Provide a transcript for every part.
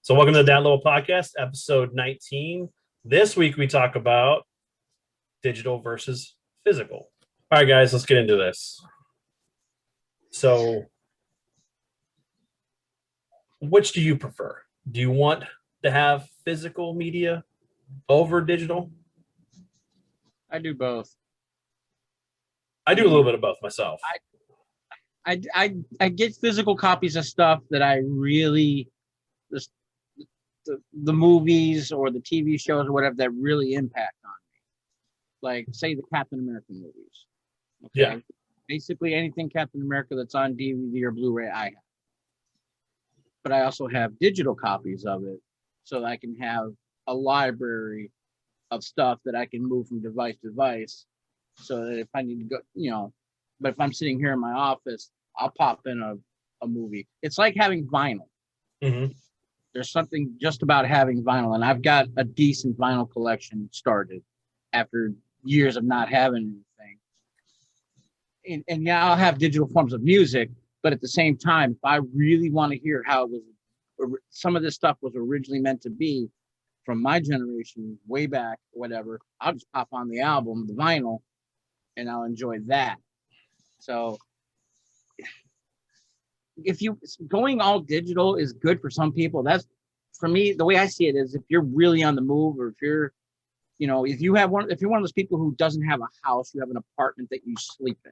So welcome to That Little Podcast, episode 19. This week we talk about digital versus physical. All right, guys, let's get into this. So which do you prefer? Do you want to have physical media over digital? I do both. I do a little bit of both myself. I get physical copies of stuff that I really the movies or the TV shows or whatever that really impact on me. Like say the Captain America movies. Okay. Yeah. Basically anything Captain America that's on DVD or Blu-ray I have. But I also have digital copies of it so that I can have a library of stuff that I can move from device to device. So that if I need to go, but if I'm sitting here in my office, I'll pop in a movie. It's like having vinyl. Mm-hmm. There's something just about having vinyl, and I've got a decent vinyl collection started after years of not having anything. And yeah, I'll have digital forms of music, but at the same time, if I really want to hear how it was, some of this stuff was originally meant to be from my generation, way back, whatever, I'll just pop on the album, the vinyl, and I'll enjoy that. So if you going all digital is good for some people. That's for me, the way I see it is if you're really on the move, or if you're, if you're one of those people who doesn't have a house, you have an apartment that you sleep in.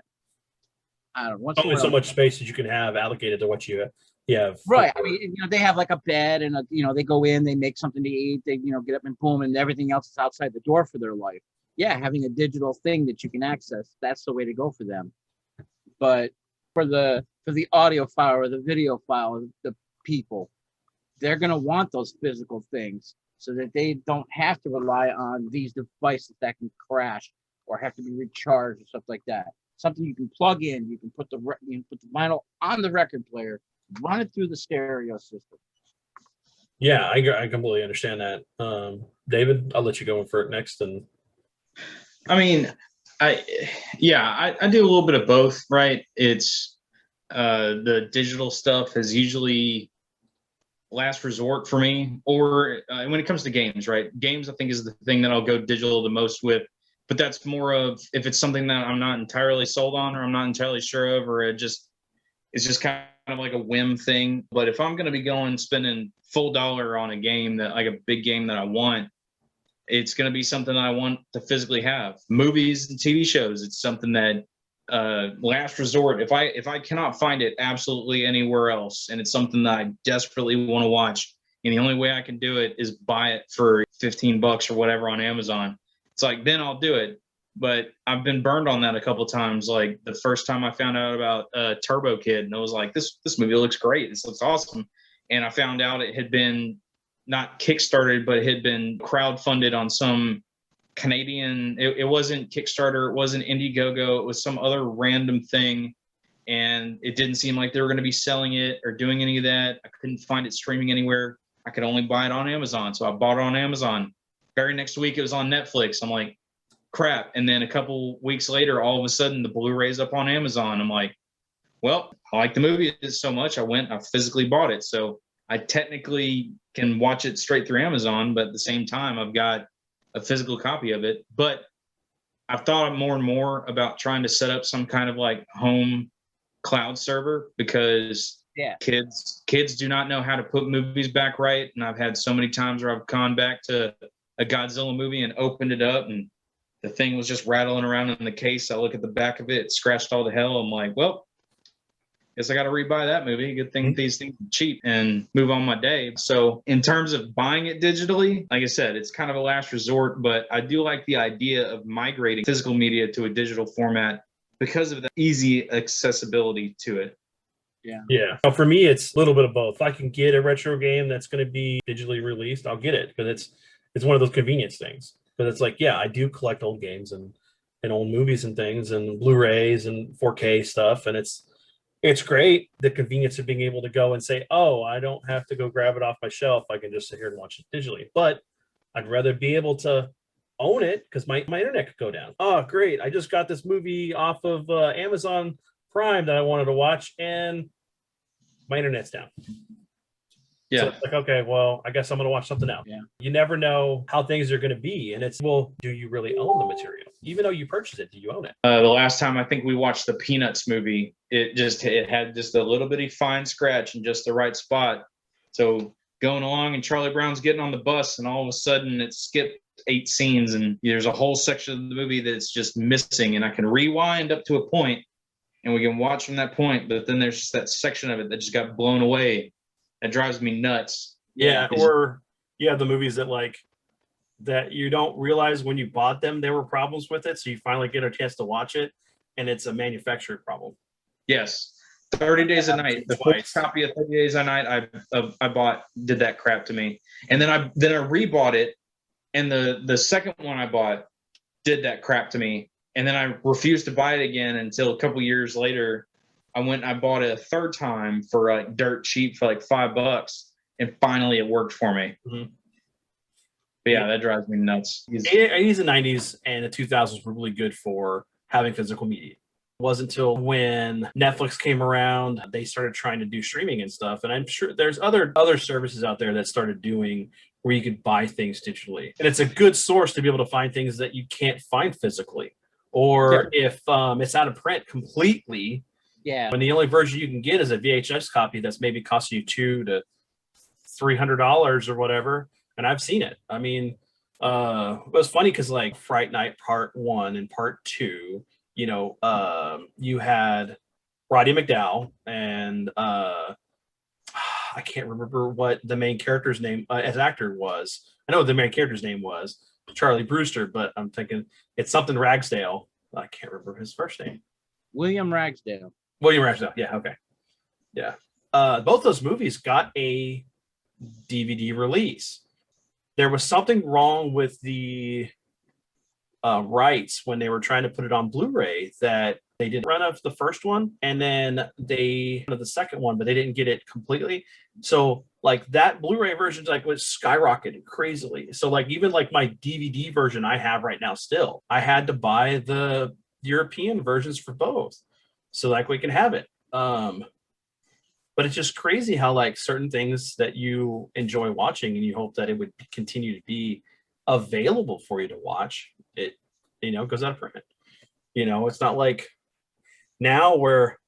I don't know. What's only so much space that you can have allocated to what you have. Right. I mean, they have like a bed and they go in, they make something to eat, they get up and boom, and everything else is outside the door for their life. Yeah, having a digital thing that you can access, that's the way to go for them. But for the audio file or the video file, the people, they're going to want those physical things so that they don't have to rely on these devices that can crash or have to be recharged or stuff like that. Something you can plug in, you can put the vinyl on the record player, run it through the stereo system. Yeah, I completely understand that. David, I'll let you go in for it next. And I mean, I do a little bit of both, right? It's the digital stuff is usually last resort for me, or when it comes to games, right? Games, I think, is the thing that I'll go digital the most with, but that's more of if it's something that I'm not entirely sold on or I'm not entirely sure of, or it's just kind of like a whim thing. But if I'm going to be spending full dollar on a game, that like a big game that I want, it's going to be something that I want to physically have. Movies and TV shows, it's something that last resort. If I cannot find it absolutely anywhere else, and it's something that I desperately want to watch, and the only way I can do it is buy it for $15 or whatever on Amazon, it's like then I'll do it. But I've been burned on that a couple of times. Like the first time I found out about Turbo Kid, and I was like, this movie looks great. This looks awesome. And I found out it had been not kickstarted, but it had been crowdfunded on some Canadian. It wasn't Kickstarter. It wasn't Indiegogo. It was some other random thing. And it didn't seem like they were going to be selling it or doing any of that. I couldn't find it streaming anywhere. I could only buy it on Amazon. So I bought it on Amazon. Very next week, it was on Netflix. I'm like, crap. And then a couple weeks later, all of a sudden, the Blu-ray's up on Amazon. I'm like, well, I like the movie so much. I physically bought it. So I technically can watch it straight through Amazon, but at the same time, I've got a physical copy of it. But I've thought more and more about trying to set up some kind of like home cloud server, because kids do not know how to put movies back right. And I've had so many times where I've gone back to a Godzilla movie and opened it up, and the thing was just rattling around in the case. I look at the back of it, scratched all to hell. I'm like, well, guess I got to rebuy that movie. Good thing these things are cheap, and move on my day. So in terms of buying it digitally, like I said, it's kind of a last resort, but I do like the idea of migrating physical media to a digital format because of the easy accessibility to it. Yeah. Well, for me, it's a little bit of both. If I can get a retro game that's going to be digitally released, I'll get it, because it's one of those convenience things. But it's like, yeah, I do collect old games and old movies and things and Blu-rays and 4K stuff, and it's great, the convenience of being able to go and say, oh, I don't have to go grab it off my shelf. I can just sit here and watch it digitally. But I'd rather be able to own it, because my internet could go down. Oh, great. I just got this movie off of Amazon Prime that I wanted to watch, and my internet's down. So Yeah. it's like, okay, well, I guess I'm gonna watch something else. Yeah. You never know how things are gonna be. And it's, well, do you really own the material? Even though you purchased it, do you own it? The last time I think we watched the Peanuts movie, it had just a little bitty fine scratch in just the right spot. So going along and Charlie Brown's getting on the bus and all of a sudden it skipped 8 scenes and there's a whole section of the movie that's just missing, and I can rewind up to a point and we can watch from that point, but then there's just that section of it that just got blown away. That drives me nuts. Yeah. Or you have the movies that like that you don't realize when you bought them there were problems with it, so you finally get a chance to watch it and it's a manufactured problem. Yes. 30 Days a Night. The Twice. first copy of 30 Days a Night I bought did that crap to me. And then I rebought it, and the second one I bought did that crap to me. And then I refused to buy it again until a couple years later. I went and I bought it a third time for like dirt cheap for like $5, and finally it worked for me. Mhm. But yeah, that drives me nuts. 80s and 90s and the 2000s were really good for having physical media. It wasn't until when Netflix came around, they started trying to do streaming and stuff. And I'm sure there's other services out there that started doing where you could buy things digitally. And it's a good source to be able to find things that you can't find physically. Or if it's out of print completely, Yeah. when the only version you can get is a VHS copy that's maybe costing you $200 to $300 or whatever. And I've seen it. I mean, it was funny because like Fright Night Part 1 and Part 2, you know, you had Roddy McDowell and I can't remember what the main character's name as actor was. I know what the main character's name was, Charlie Brewster, but I'm thinking it's something Ragsdale. I can't remember his first name. William Ragsdale. William Ragsdale. Yeah. Okay. Yeah. Both those movies got a DVD release. There was something wrong with the rights when they were trying to put it on Blu-ray, that they did run of the first one and then they the second one, but they didn't get it completely. So like that Blu-ray version like was skyrocketed crazily. So like even like my DVD version I have right now, still I had to buy the European versions for both, so like we can have it. But it's just crazy how like certain things that you enjoy watching and you hope that it would continue to be available for you to watch, it, you know, goes out of print. You know, it's not like now where,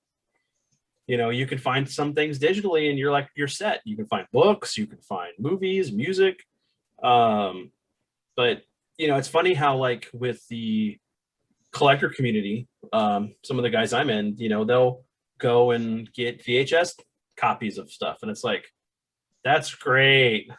you know, you can find some things digitally and you're like, you're set. You can find books, you can find movies, music. But, you know, it's funny how like with the collector community, some of the guys I'm in, you know, they'll go and get VHS copies of stuff. And it's like, that's great.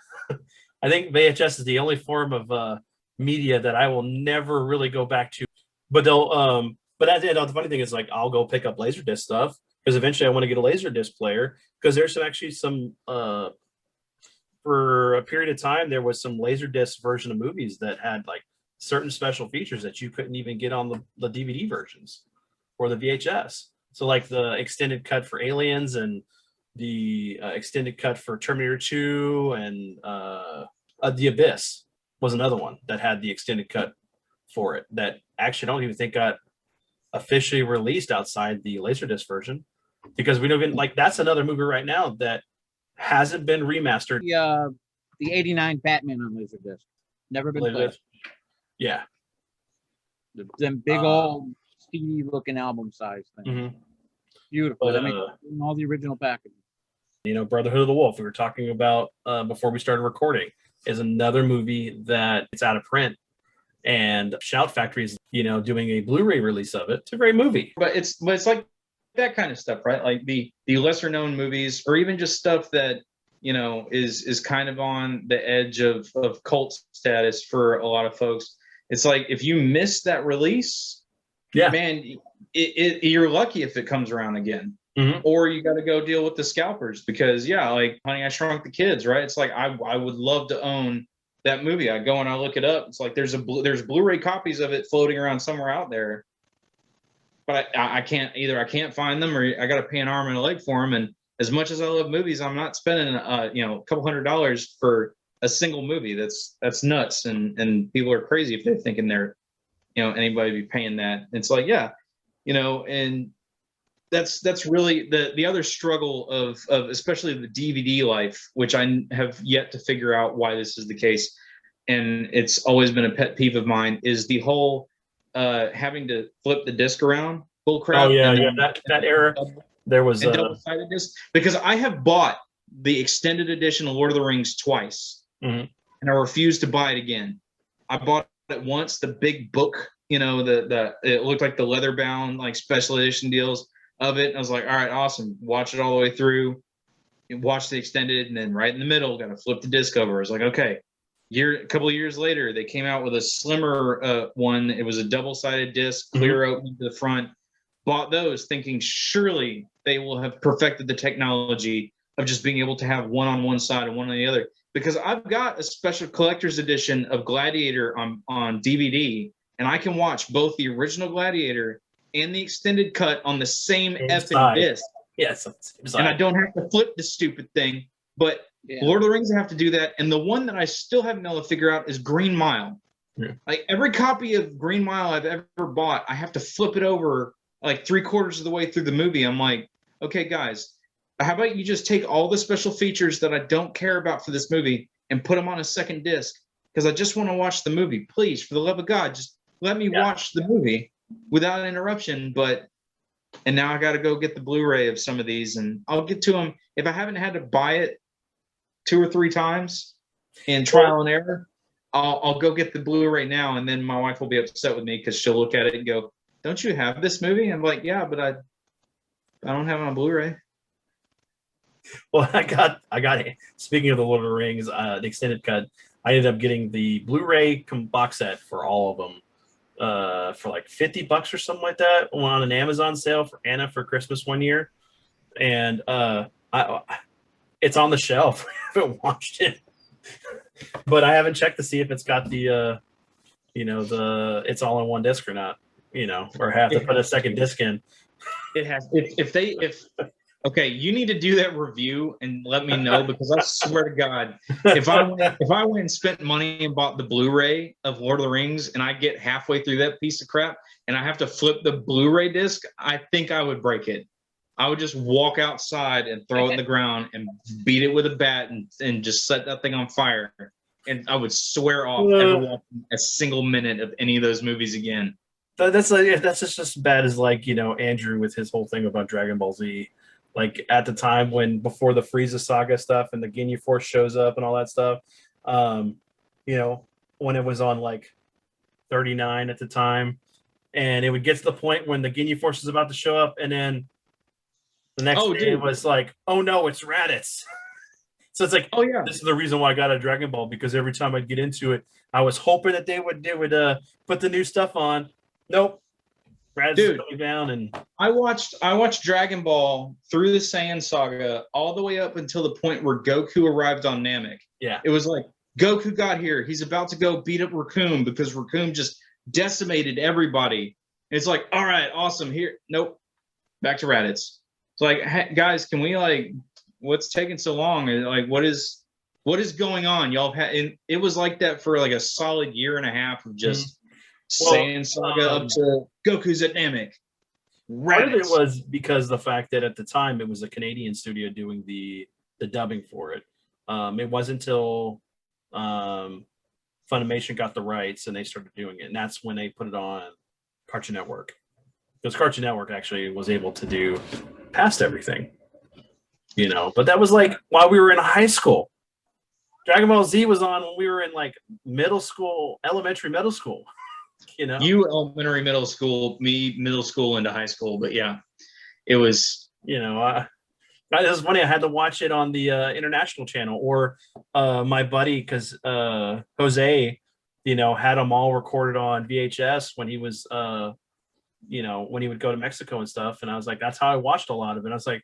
I think VHS is the only form of media that I will never really go back to. But they'll but at the end, the funny thing is like I'll go pick up Laserdisc stuff because eventually I want to get a Laserdisc player, because there's some for a period of time there was some Laserdisc version of movies that had like certain special features that you couldn't even get on the DVD versions or the VHS. So like the extended cut for Aliens and the extended cut for Terminator 2 and The Abyss was another one that had the extended cut for it that actually I don't even think got officially released outside the Laserdisc version, because we don't even like, that's another movie right now that hasn't been remastered. The 89 Batman on Laserdisc. Never been played. Yeah. Them big old CD looking album size thing. Mm-hmm. Beautiful. But, I mean, all the original packaging. You know, Brotherhood of the Wolf, we were talking about before we started recording, is another movie that it's out of print, and Shout Factory is, you know, doing a Blu-ray release of it. It's a great movie. But it's like that kind of stuff, right? Like the lesser known movies, or even just stuff that, you know, is kind of on the edge of cult status for a lot of folks. It's like if you miss that release, yeah, man, you're lucky if it comes around again. Mm-hmm. Or you got to go deal with the scalpers, because yeah, like Honey, I Shrunk the Kids, right? It's like I would love to own that movie. I go and I look it up. It's like there's Blu-ray copies of it floating around somewhere out there, but I can't find them, or I got to pay an arm and a leg for them. And as much as I love movies, I'm not spending you know, a couple $100 for a single movie. That's nuts, and people are crazy if they're thinking they're, you know, anybody be paying that. It's like, yeah, you know, and that's really the other struggle of especially the DVD life, which I have yet to figure out why this is the case, and it's always been a pet peeve of mine, is the whole having to flip the disc around bull crap. Oh yeah, and yeah. then, That era, there was and double-sided disc, because I have bought the extended edition of Lord of the Rings twice, Mhm. and I refuse to buy it again. I bought it once, the big book, you know, the it looked like the leather bound like special edition deals of it. And I was like, all right, awesome. Watch it all the way through. Watch the extended, and then right in the middle, got to flip the disc over. I was like, okay. A couple of years later, they came out with a slimmer one. It was a double-sided disc, clear open to the front. Bought those, thinking surely they will have perfected the technology of just being able to have one on one side and one on the other. Because I've got a special collector's edition of Gladiator on DVD, and I can watch both the original Gladiator and the extended cut on the same effing disc. Yes, And I don't have to flip the stupid thing. But Lord of the Rings, I have to do that. And the one that I still haven't been able to figure out is Green Mile. Yeah. Like every copy of Green Mile I've ever bought, I have to flip it over like 3/4 of the way through the movie. I'm like, okay, guys, how about you just take all the special features that I don't care about for this movie and put them on a second disc? Because I just want to watch the movie. Please, for the love of God, just let me watch the movie without interruption. And now I got to go get the Blu-ray of some of these, and I'll get to them. If I haven't had to buy it 2 or 3 times in trial and error, I'll go get the Blu-ray now, and then my wife will be upset with me because she'll look at it and go, "Don't you have this movie?" I'm like, "Yeah, but I don't have it on Blu-ray." Well, I got. Speaking of the Lord of the Rings, the extended cut, I ended up getting the Blu-ray box set for all of them, for like $50 or something like that. Went on an Amazon sale for Anna for Christmas one year, and it's on the shelf. I haven't watched it, but I haven't checked to see if it's got the it's all in one disc or not. Or have to put a second disc in. It has. Okay, you need to do that review and let me know, because I swear to God, if I went and spent money and bought the Blu-ray of Lord of the Rings and I get halfway through that piece of crap and I have to flip the Blu-ray disc, I think I would break it. I would just walk outside and throw it in the ground and beat it with a bat and just set that thing on fire. And I would swear off ever watching a single minute of any of those movies again. That's just as bad as Andrew with his whole thing about Dragon Ball Z. Like at the time before the Frieza saga stuff and the Ginyu Force shows up and all that stuff, when it was on like 39 at the time, and it would get to the point when the Ginyu Force is about to show up, and then the next day it was like, oh no, it's Raditz. So it's like, oh yeah, this is the reason why I got a Dragon Ball, because every time I'd get into it, I was hoping that they would put the new stuff on. Nope. Raditz is coming down, and I watched Dragon Ball through the Saiyan saga all the way up until the point where Goku arrived on Namek. Yeah. It was like, Goku got here. He's about to go beat up Raccoon because Raccoon just decimated everybody. And it's like, all right, awesome. Here, nope. Back to Raditz. It's like, hey, guys, can we what's taking so long? Like, what is going on? Y'all had, and it was like that for like a solid year and a half of just Saiyan saga up to Goku's at Namek. Part of it was because the fact that at the time it was a Canadian studio doing the dubbing for it. It wasn't until Funimation got the rights and they started doing it, and that's when they put it on Cartoon Network. Because Cartoon Network actually was able to do past everything, But that was like while we were in high school. Dragon Ball Z was on when we were in like middle school, elementary, middle school. You elementary, middle school, me middle school into high school, but yeah, it was. It was funny. I had to watch it on the international channel, or my buddy, because Jose, had them all recorded on VHS when he was, when he would go to Mexico and stuff. And I was like, that's how I watched a lot of it. I was like,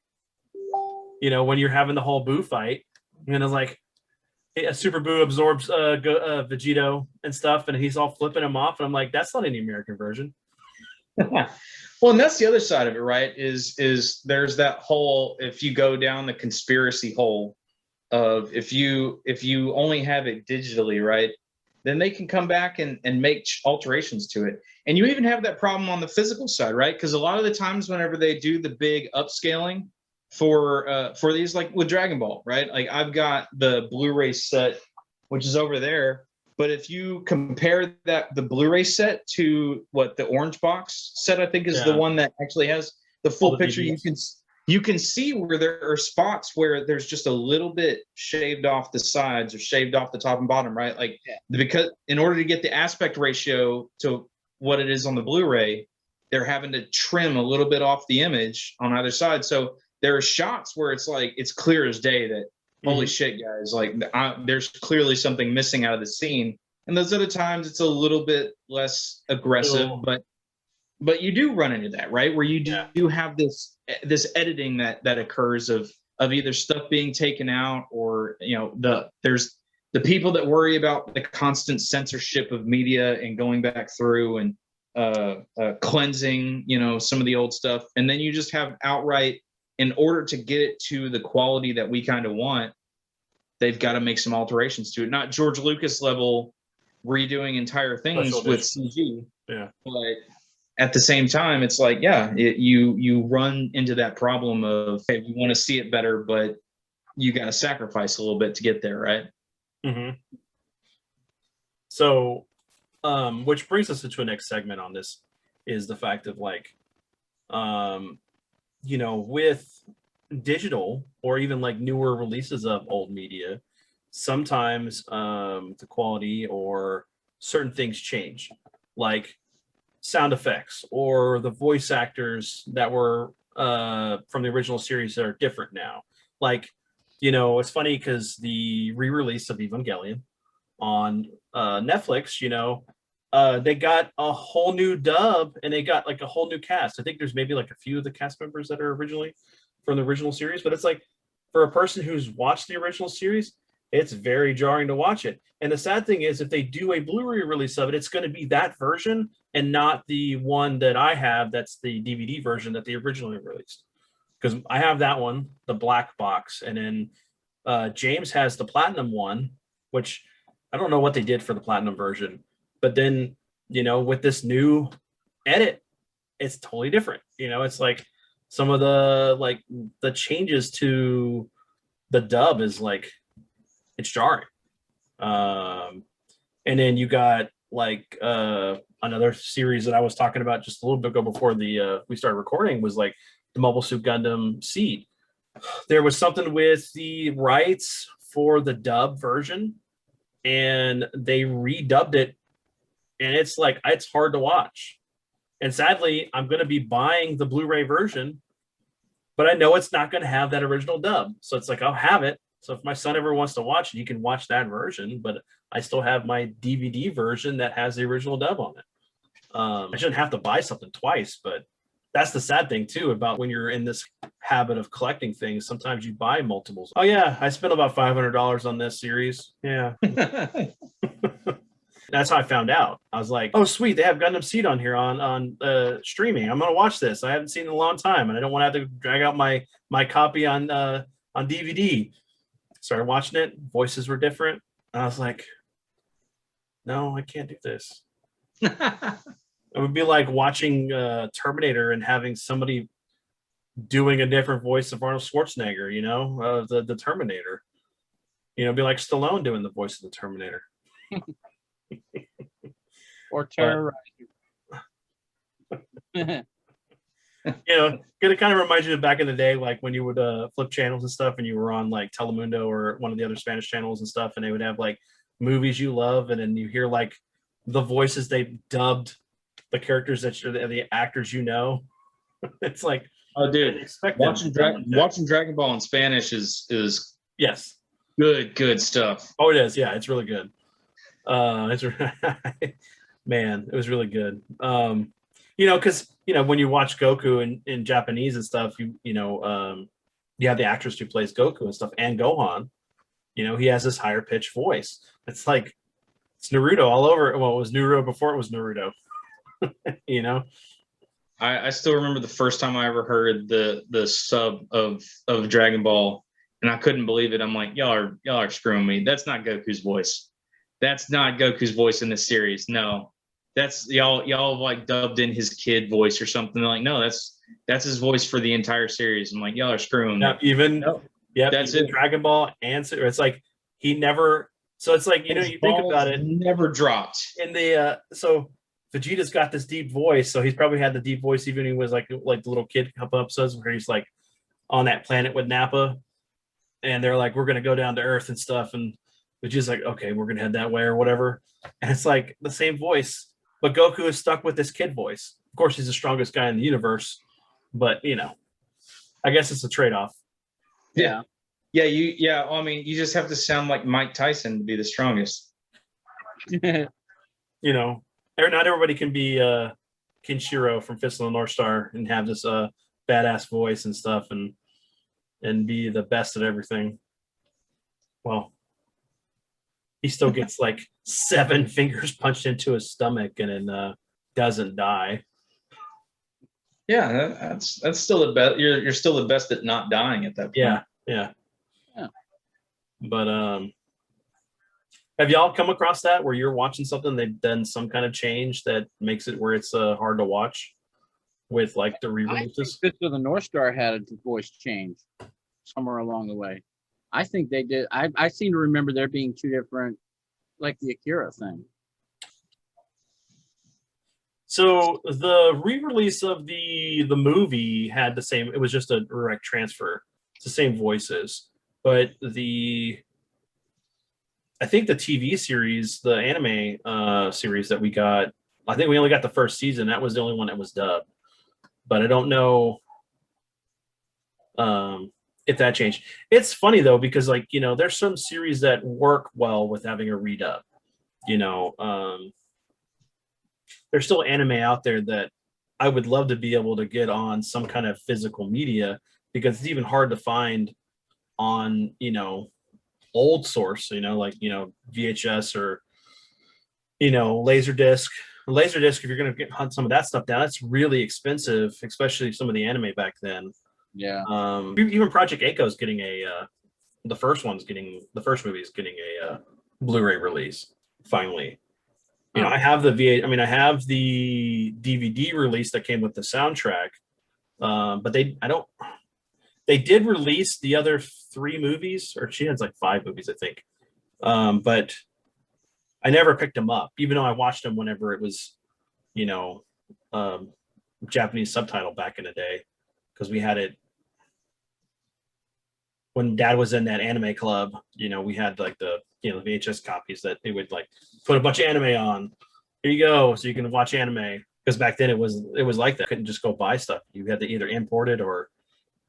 when you're having the whole Boo fight, and it's like, Super Boo absorbs Vegito and stuff, and he's all flipping him off, and I'm like, that's not in the American version. Well, and that's the other side of it, right? Is there's that whole, if you go down the conspiracy hole of if you only have it digitally, right, then they can come back and make alterations to it. And you even have that problem on the physical side, right? Because a lot of the times whenever they do the big upscaling for these, like with Dragon Ball, right? Like I've got the Blu-ray set, which is over there. But if you compare the Blu-ray set to what the orange box set, I think is the one that actually has the full picture, you can see where there are spots where there's just a little bit shaved off the sides or shaved off the top and bottom, right? Like because in order to get the aspect ratio to what it is on the Blu-ray, they're having to trim a little bit off the image on either side. So there are shots where it's like it's clear as day that holy shit, guys, like there's clearly something missing out of the scene. And those other times it's a little bit less aggressive, but you do run into that, right? Where you do have this editing that occurs of either stuff being taken out or, there's the people that worry about the constant censorship of media and going back through and cleansing, some of the old stuff. And then you just have outright, in order to get it to the quality that we kind of want, they've got to make some alterations to it. Not George Lucas level redoing entire things with CG. Yeah. But at the same time, it's like, you run into that problem of, hey, we want to see it better, but you got to sacrifice a little bit to get there, right? Mm-hmm. So, which brings us into a next segment on this is the fact of like, with digital or even like newer releases of old media, sometimes the quality or certain things change, like sound effects or the voice actors that were from the original series that are different now. Like, it's funny because the re-release of Evangelion on Netflix, they got a whole new dub and they got like a whole new cast. I think there's maybe like a few of the cast members that are originally from the original series, but it's like for a person who's watched the original series, it's very jarring to watch it. And the sad thing is if they do a Blu-ray release of it, it's going to be that version and not the one that I have. That's the DVD version that they originally released. Because I have that one, the black box. And then James has the platinum one, which I don't know what they did for the platinum version. But then, with this new edit, it's totally different. It's like some of the changes to the dub is like, it's jarring. And then you got like another series that I was talking about just a little bit ago before we started recording was like the Mobile Suit Gundam Seed. There was something with the rights for the dub version and they redubbed it. And it's like, it's hard to watch. And sadly, I'm going to be buying the Blu-ray version, but I know it's not going to have that original dub. So it's like, I'll have it. So if my son ever wants to watch it, he can watch that version, but I still have my DVD version that has the original dub on it. I shouldn't have to buy something twice, but that's the sad thing too about when you're in this habit of collecting things. Sometimes you buy multiples. Oh yeah, I spent about $500 on this series. Yeah. That's how I found out. I was like, oh, sweet. They have Gundam Seed on here on streaming. I'm going to watch this. I haven't seen it in a long time, and I don't want to have to drag out my copy on DVD. Started watching it. Voices were different. And I was like, no, I can't do this. It would be like watching Terminator and having somebody doing a different voice of Arnold Schwarzenegger, the Terminator. It'd be like Stallone doing the voice of the Terminator. Or terrorize it kind of reminds you of back in the day, like when you would flip channels and stuff and you were on like Telemundo or one of the other Spanish channels and stuff, and they would have like movies you love, and then you hear like the voices they dubbed the characters that you're the actors it's like, oh dude, watching Dragon Ball in Spanish is yes, good stuff. Oh, it is. Yeah, it's really good. It's man, it was really good. Because when you watch Goku in Japanese and stuff, you have the actress who plays Goku and stuff, and Gohan. He has this higher pitched voice. It's like it's Naruto all over. Well, it was Naruto before it was Naruto. I still remember the first time I ever heard the sub of Dragon Ball, and I couldn't believe it. I'm like, y'all are screwing me. That's not Goku's voice. that's not Goku's voice in this series. No, that's y'all have like dubbed in his kid voice or something. They're like, no, that's his voice for the entire series. I'm like, y'all are screwing me. Yeah, even No, yeah, that's even it. Dragon Ball and it's like he never. So it's like His you think balls about it never dropped. in the so Vegeta's got this deep voice, so he's probably had the deep voice even when he was like the little kid couple episodes where he's like on that planet with Nappa, and they're like, we're gonna go down to Earth and stuff, and Vegeta's like, okay, we're gonna head that way or whatever, and it's like the same voice, but Goku is stuck with this kid voice. Of course, he's the strongest guy in the universe, but I guess it's a trade-off. Yeah. I mean, you just have to sound like Mike Tyson to be the strongest. Not everybody can be Kinshiro from Fist of the North Star and have this badass voice and stuff and be the best at everything. Well, he still gets like 7 fingers punched into his stomach and then doesn't die. Yeah, that's still the best. You're still the best at not dying at that point. Yeah. But have y'all come across that where you're watching something they've done some kind of change that makes it where it's hard to watch with like the re-releases? Fist of the North Star had a voice change somewhere along the way. I think they did. I seem to remember there being 2 different, like the Akira thing. So the re-release of the movie had the same. It was just a direct transfer. It's the same voices, but I think the TV series, the anime series that we got, I think we only got the first season. That was the only one that was dubbed. But I don't know if that changed. It's funny though because there's some series that work well with having a redub. There's still anime out there that I would love to be able to get on some kind of physical media because it's even hard to find on old source, VHS or Laserdisc. Laserdisc, if you're going to hunt some of that stuff down, it's really expensive, especially some of the anime back then. Yeah. Even Project Echo is getting the first movie is getting a Blu-ray release finally. I have I have the DVD release that came with the soundtrack, but they did release the other 3 movies, or she has like 5 movies, I think. But I never picked them up, even though I watched them whenever it was, Japanese subtitle back in the day, because we had it when Dad was in that anime club. We had like the VHS copies that they would like put a bunch of anime on. Here you go, so you can watch anime. Because back then it was like that. You couldn't just go buy stuff. You had to either import it or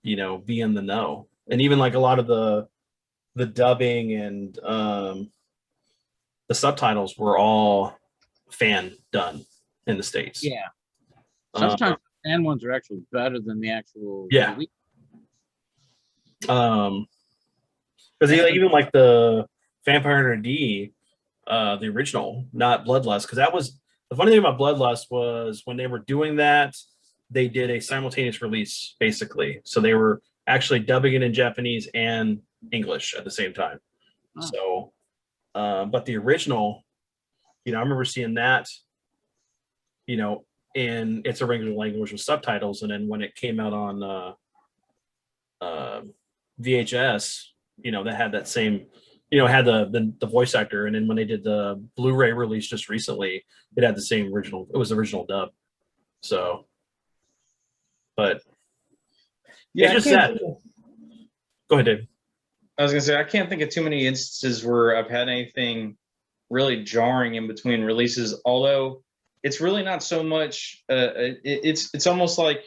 be in the know. And even like a lot of the dubbing and the subtitles were all fan done in the States. Yeah. Sometimes fan ones are actually better than the actual. Yeah. Because even like the Vampire Hunter D, the original, not Bloodlust, because that was the funny thing about Bloodlust was when they were doing that, they did a simultaneous release basically. So they were actually dubbing it in Japanese and English at the same time. Oh. So, but the original, I remember seeing that, in its original language with subtitles, and then when it came out on VHS, that had that same, had the voice actor, and then when they did the Blu-ray release just recently, it had the same original. It was the original dub. So, but yeah, it's just that. Go ahead, Dave. I was gonna say I can't think of too many instances where I've had anything really jarring in between releases. Although it's really not so much. It's almost like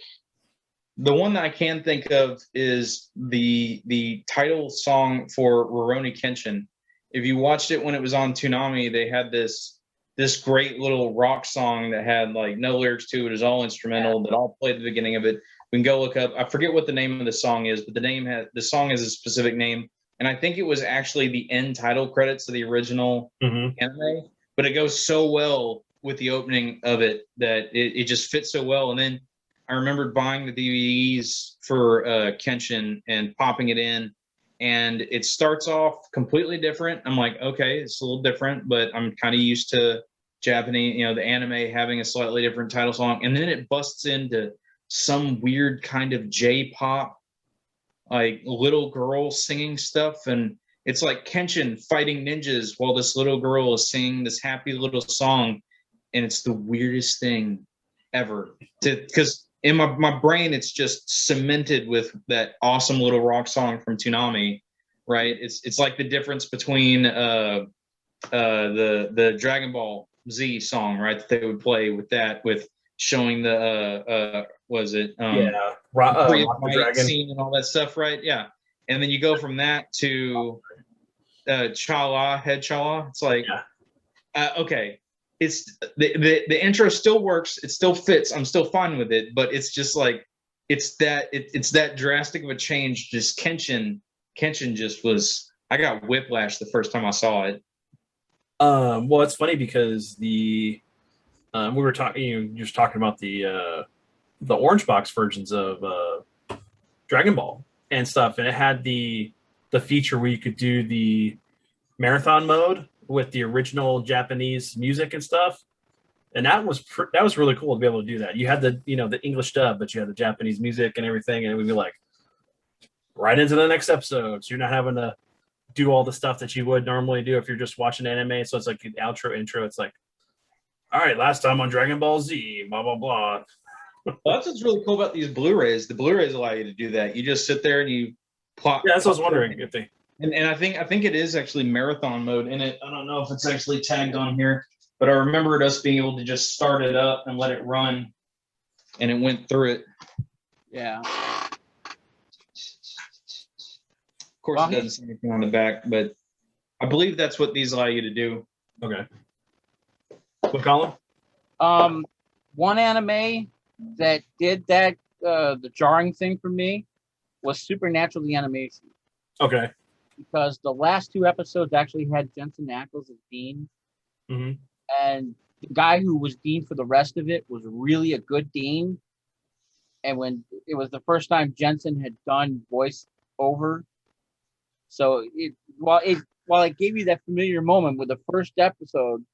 the one that I can think of is the title song for Rurouni Kenshin. If you watched it when it was on Toonami, they had this great little rock song that had like no lyrics to it. It was all instrumental that all played at the beginning of it. We can go look up. I forget what the name of the song is, but the song has a specific name. And I think it was actually the end title credits of the original anime, but it goes so well with the opening of it that it just fits so well. And then I remembered buying the DVDs for Kenshin and popping it in and it starts off completely different. I'm like, okay, it's a little different, but I'm kind of used to Japanese, the anime having a slightly different title song, and then it busts into some weird kind of J-pop, like little girl singing stuff, and it's like Kenshin fighting ninjas while this little girl is singing this happy little song, and it's the weirdest thing ever. Because in my brain, it's just cemented with that awesome little rock song from Toonami, right? It's like the difference between the Dragon Ball Z song, right? That they would play with that, with showing the was it Free of Rock the Might Dragon. scene and all that stuff, right? Yeah. And then you go from that to Chala, Head Chala. It's like, okay, it's the intro still works, it still fits, I'm still fine with it, but it's just like it's that drastic of a change. Just Kenshin just was, I got whiplash the first time I saw it. Well, it's funny because we were talking, you're just talking about the orange box versions of Dragon Ball and stuff, and it had the feature where you could do the marathon mode with the original Japanese music and stuff, and that was really cool to be able to do that. You had the the English dub, but you had the Japanese music and everything, and it would be like right into the next episode, so you're not having to do all the stuff that you would normally do if you're just watching anime. So it's like the outro, intro. It's like, all right, last time on Dragon Ball Z, blah blah blah. Well, that's what's really cool about these Blu-rays. The Blu-rays allow you to do that. You just sit there and you plot. Yeah, that's what I was wondering if they. And I think it is actually marathon mode in it. I don't know if it's actually tagged on here, but I remembered us being able to just start it up and let it run, and it went through it. Yeah. Of course, it doesn't say anything on the back, but I believe that's what these allow you to do. Okay. What column? One anime that did that, the jarring thing for me, was Supernatural the animation, Okay. because the last two episodes actually had Jensen Ackles as Dean, Mm-hmm. and the guy who was Dean for the rest of it was really a good Dean. And when it was the first time Jensen had done voice over, so while it gave you that familiar moment with the first episode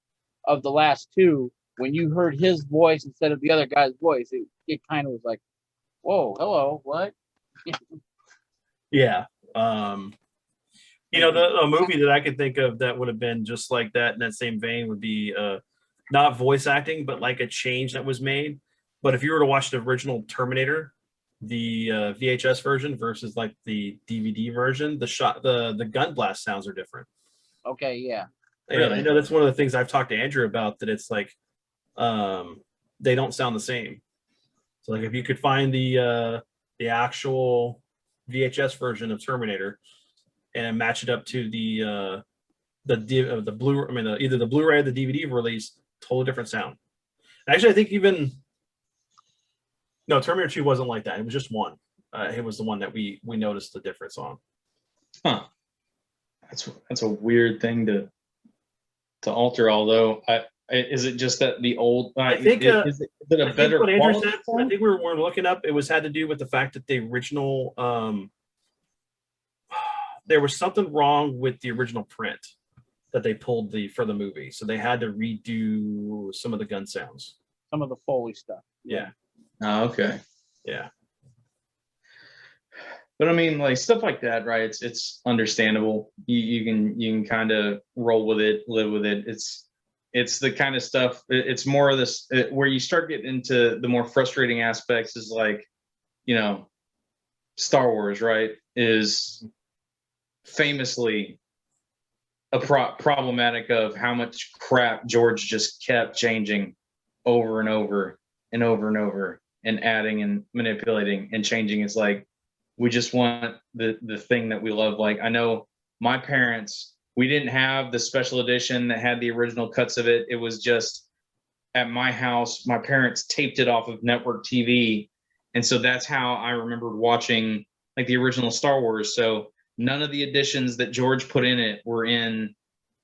of the last two, when you heard his voice instead of the other guy's voice, it kind of was like, whoa, hello, what? Yeah. A movie that I could think of that would have been just like that in that same vein would be not voice acting, but like a change that was made. But if you were to watch the original Terminator, the VHS version versus like the DVD version, the gun blast sounds are different. Okay, yeah. And I know that's one of the things I've talked to Andrew about, that it's like they don't sound the same. So like if you could find the actual VHS version of Terminator and match it up to the Blu, I mean either the Blu-ray or the DVD release, totally different sound. Actually, I think Terminator 2 wasn't like that. It was just one. It was the one that we noticed the difference on. Huh. That's a weird thing to alter. Although, is it just that the old? I think is it a better what Andrew quality? said, I think we were looking up. It had to do with the fact that the original there was something wrong with the original print that they pulled for the movie, so they had to redo some of the gun sounds. Some of the Foley stuff. Yeah. Oh, okay. Yeah. But I mean, like stuff like that, right? It's understandable. You can kind of roll with it, live with it. It's the kind of stuff. It's more of this where you start getting into the more frustrating aspects. Is like, Star Wars, right? Is famously a problematic of how much crap George just kept changing over and over and over and over, and adding and manipulating and changing. It's like, we just want the thing that we love. Like, I know my parents, we didn't have the special edition that had the original cuts of it. It was just at my house, my parents taped it off of network TV. And so that's how I remembered watching like the original Star Wars. So none of the additions that George put in it were in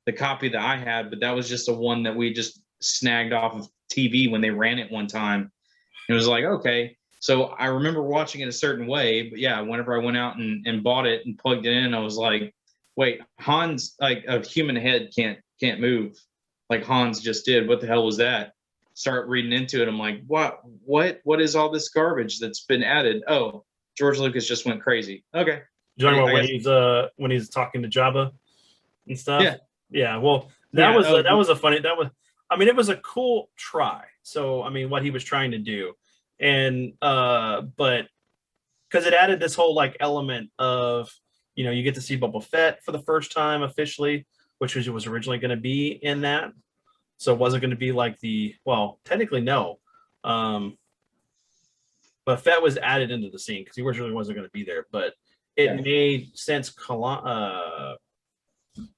the copy that I had, but that was just a one that we just snagged off of TV when they ran it one time. It was like, okay. So I remember watching it a certain way, but yeah, whenever I went out and bought it and plugged it in, I was like, wait, Hans, like a human head can't move like Hans just did. What the hell was that? Start reading into it. I'm like, what is all this garbage that's been added? Oh, George Lucas just went crazy. Okay. You're talking I about when he's talking to Jabba and stuff. Yeah. Yeah. Well, Yeah, that was a funny. I mean, it was a cool try. So I mean, what he was trying to do, and but because it added this whole like element of, you know, you get to see Boba Fett for the first time officially, which was originally going to be in that. So it wasn't going to be like well, technically no. But Fett was added into the scene because he originally wasn't going to be there, but it made sense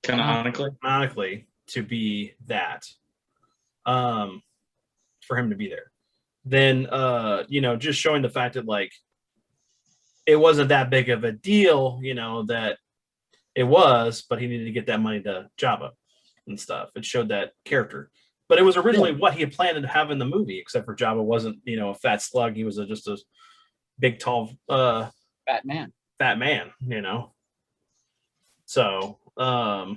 canonically to be that, for him to be there. Then, you know, just showing the fact that like it wasn't that big of a deal, you know, that it was, but he needed to get that money to Jabba and stuff. It showed that character. But it was originally what he had planned to have in the movie, except for Jabba wasn't, you know, a fat slug. He was just a big, tall, fat man, you know. So, but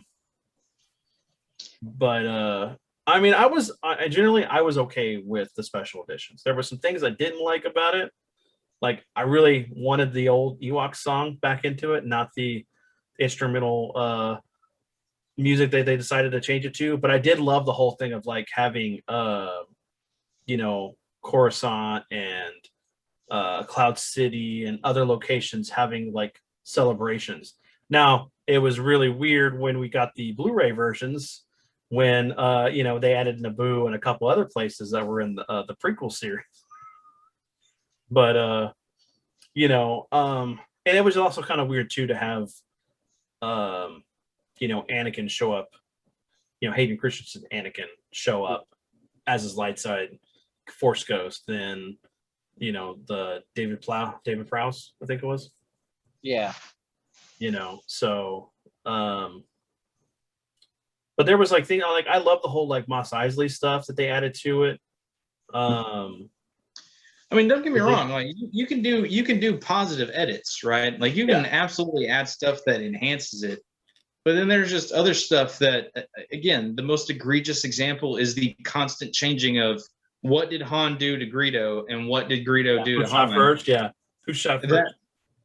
I mean, I was okay with the special editions. There were some things I didn't like about it. Like, I really wanted the old Ewok song back into it, not the instrumental music that they decided to change it to. But I did love the whole thing of like having you know, Coruscant and Cloud City and other locations having like celebrations. Now, it was really weird when we got the Blu-ray versions, when you know, they added Naboo and a couple other places that were in the prequel series. But you know, and it was also kind of weird too to have you know, Anakin show up, you know, Hayden Christensen Anakin show up as his light side Force ghost than, you know, the David Prowse, I think it was. Yeah. You know, so but there was like thing like I love the whole like Mos Eisley stuff that they added to it. I mean, don't get me wrong. Like you can do positive edits, right? Like you can absolutely add stuff that enhances it. But then there's just other stuff that, again, the most egregious example is the constant changing of what did Han do to Greedo and what did Greedo do to Han. Who shot first?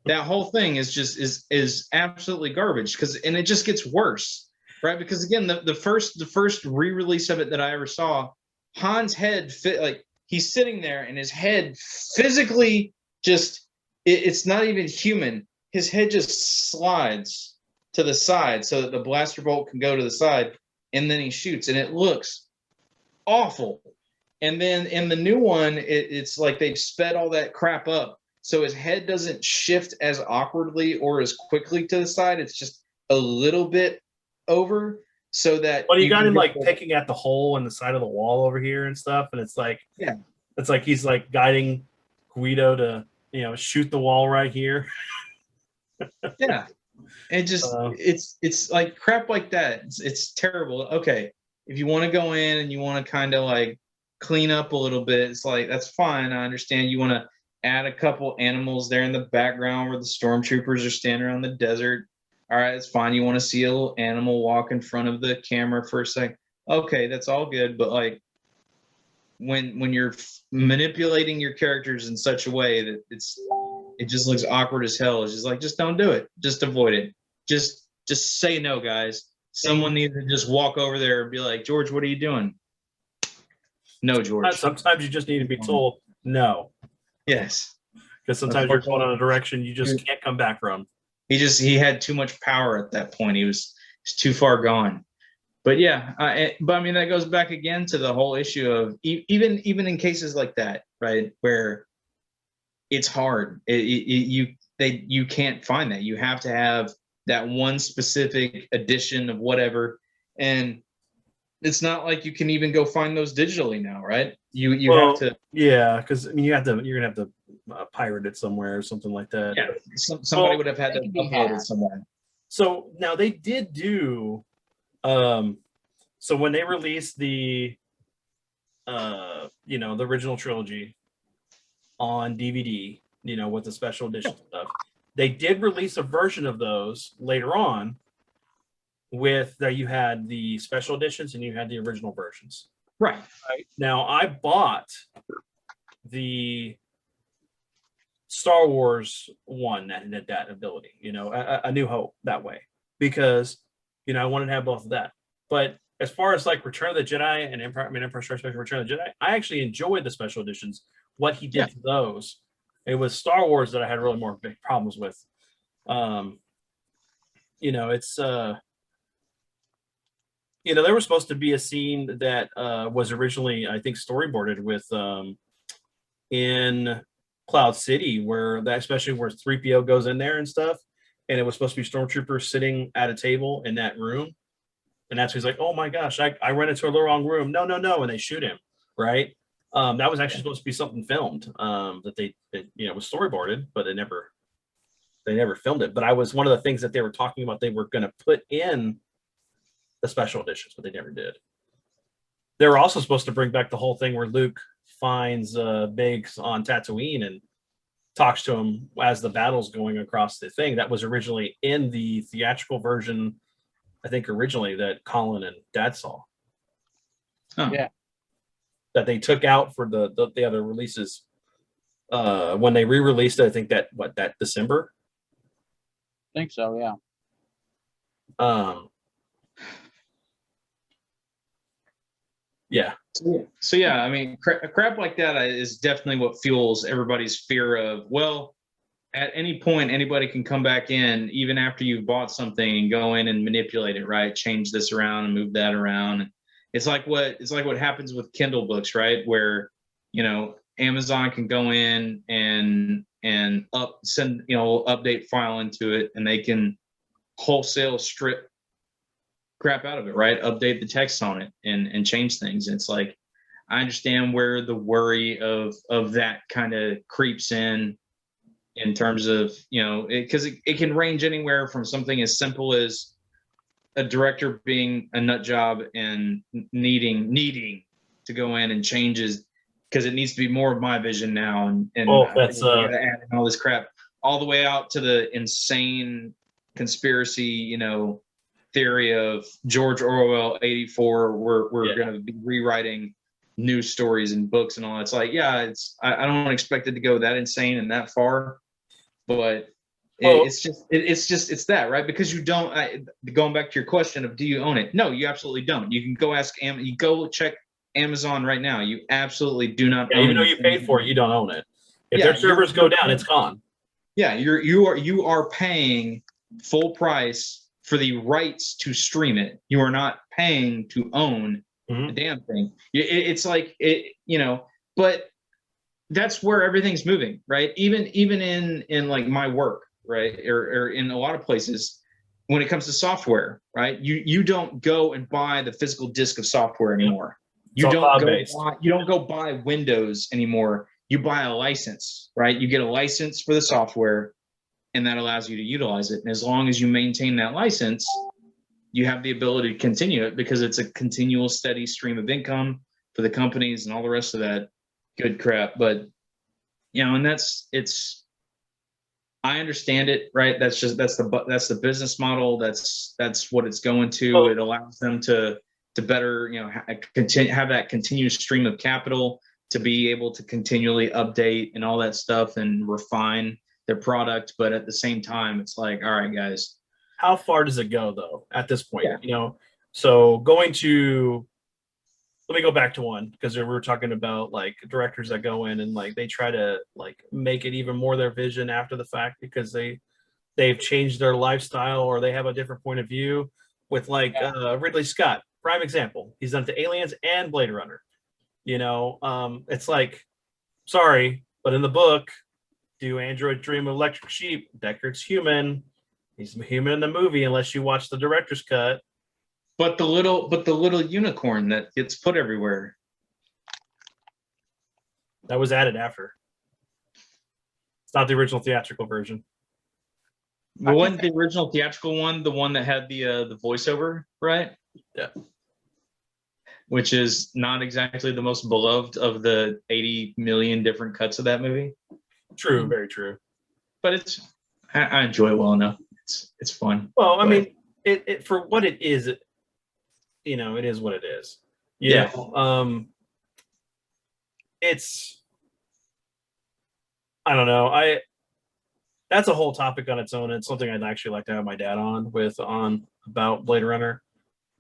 That whole thing is absolutely garbage and it just gets worse, right? Because again, the first re-release of it that I ever saw, Han's head fit like he's sitting there and his head physically just it's not even human. His head just slides to the side so that the blaster bolt can go to the side, and then he shoots, and it looks awful. And then in the new one, it's like they've sped all that crap up, so his head doesn't shift as awkwardly or as quickly to the side. It's just a little bit over, so that. But you got him like picking at the hole in the side of the wall over here and stuff, and it's like, it's like he's like guiding Guido to, you know, shoot the wall right here. Yeah. And just it's like crap like that. It's terrible. Okay, if you want to go in and you want to kind of like clean up a little bit, it's like that's fine. I understand you want to add a couple animals there in the background where the stormtroopers are standing around the desert. All right, it's fine. You want to see a little animal walk in front of the camera for a second. Okay, that's all good. But like when you're manipulating your characters in such a way that it just looks awkward as hell. It's just like, just don't do it. Just avoid it. Just say no, guys. Someone needs to just walk over there and be like, George, what are you doing? No, George. Sometimes you just need to be told no. Yes. Because sometimes you're going in a direction you just can't come back from. He had too much power at that point. He was too far gone. But yeah, but I mean, that goes back again to the whole issue of even in cases like that, right, where it's hard. You can't find that. You have to have that one specific edition of whatever, and it's not like you can even go find those digitally now, right? You have to. Yeah, because I mean, you're gonna have to pirate it somewhere or something like that. Yeah, somebody would have had to upload it somewhere. So now they did do. So when they released the, you know, the original trilogy, on DVD, with the special edition stuff. They did release a version of those later on with that you had the special editions and you had the original versions. Right. Now, I bought the Star Wars one that had that ability, a New Hope that way, because, I wanted to have both of that. But as far as like Return of the Jedi and Empire Strikes Back and Return of the Jedi, I actually enjoyed the special editions, what he did to those. It was Star Wars that I had really more big problems with. It's there was supposed to be a scene that was originally, I think, storyboarded with in Cloud City, where that, especially where 3PO goes in there and stuff, and it was supposed to be stormtroopers sitting at a table in that room, and that's when he's like, "Oh my gosh, I went into the wrong room. No, no, no!" And they shoot him. Right? That was actually supposed to be something filmed that they was storyboarded, but they never filmed it. But I was one of the things that they were talking about they were going to put in the special editions, but they never did. They were also supposed to bring back the whole thing where Luke finds Biggs on Tatooine and talks to him as the battle's going across the thing. That was originally in the theatrical version, I think originally, that Colin and Dad saw. Oh. Yeah. That they took out for the other releases. When they re-released it, I think that December? I think so, yeah. Yeah. So yeah, I mean, crap like that is definitely what fuels everybody's fear of, well, at any point, anybody can come back in, even after you've bought something, and go in and manipulate it, right? Change this around and move that around. It's like what happens with Kindle books, right? Where, Amazon can go in and send, update file into it, and they can wholesale strip crap out of it, right? Update the text on it and change things. And it's like, I understand where the worry of that kind of creeps in terms of, because it can range anywhere from something as simple as a director being a nut job and needing to go in and changes because it needs to be more of my vision now, and that's gotta add in all this crap, all the way out to the insane conspiracy, theory of George Orwell 84. We're going to be rewriting news stories and books and all. It's like, I don't expect it to go that insane and that far, but it's that, right? Because you don't. Going back to your question of, do you own it? No, you absolutely don't. You can go ask you go check Amazon right now. You absolutely do not own it. Even though you paid for it, you don't own it. If their servers go down, it's gone. Yeah, you are paying full price for the rights to stream it. You are not paying to own the damn thing. It's like but that's where everything's moving, right? Even in like my work, right, or in a lot of places, when it comes to software, right? You don't go and buy the physical disk of software anymore. You don't go buy Windows anymore. You buy a license, right? You get a license for the software, and that allows you to utilize it. And as long as you maintain that license, you have the ability to continue it, because it's a continual, steady stream of income for the companies and all the rest of that good crap. But and I understand it, right? That's the business model. That's what it's going to. It allows them to better, have that continuous stream of capital to be able to continually update and all that stuff and refine their product. But at the same time, it's like, all right, guys, how far does it go though at this point? So let me go back to one, because we were talking about like directors that go in and like they try to like make it even more their vision after the fact, because they've changed their lifestyle or they have a different point of view. With like Ridley Scott, prime example. He's done to Aliens and Blade Runner. It's like, sorry, but in the book, do android dream of electric sheep? Deckard's human. He's human in the movie, unless you watch the director's cut. But the little unicorn that gets put everywhere, that was added after. It's not the original theatrical version. Wasn't the original theatrical one the one that had the voiceover, right? Yeah. which is not exactly the most beloved of the 80 million different cuts of that movie. True, very true. But I enjoy it well enough. It's fun. Well, I mean, it for what it is, it is what it is. Yeah. It's, I don't know. That's a whole topic on its own. It's something I'd actually like to have my dad on about Blade Runner,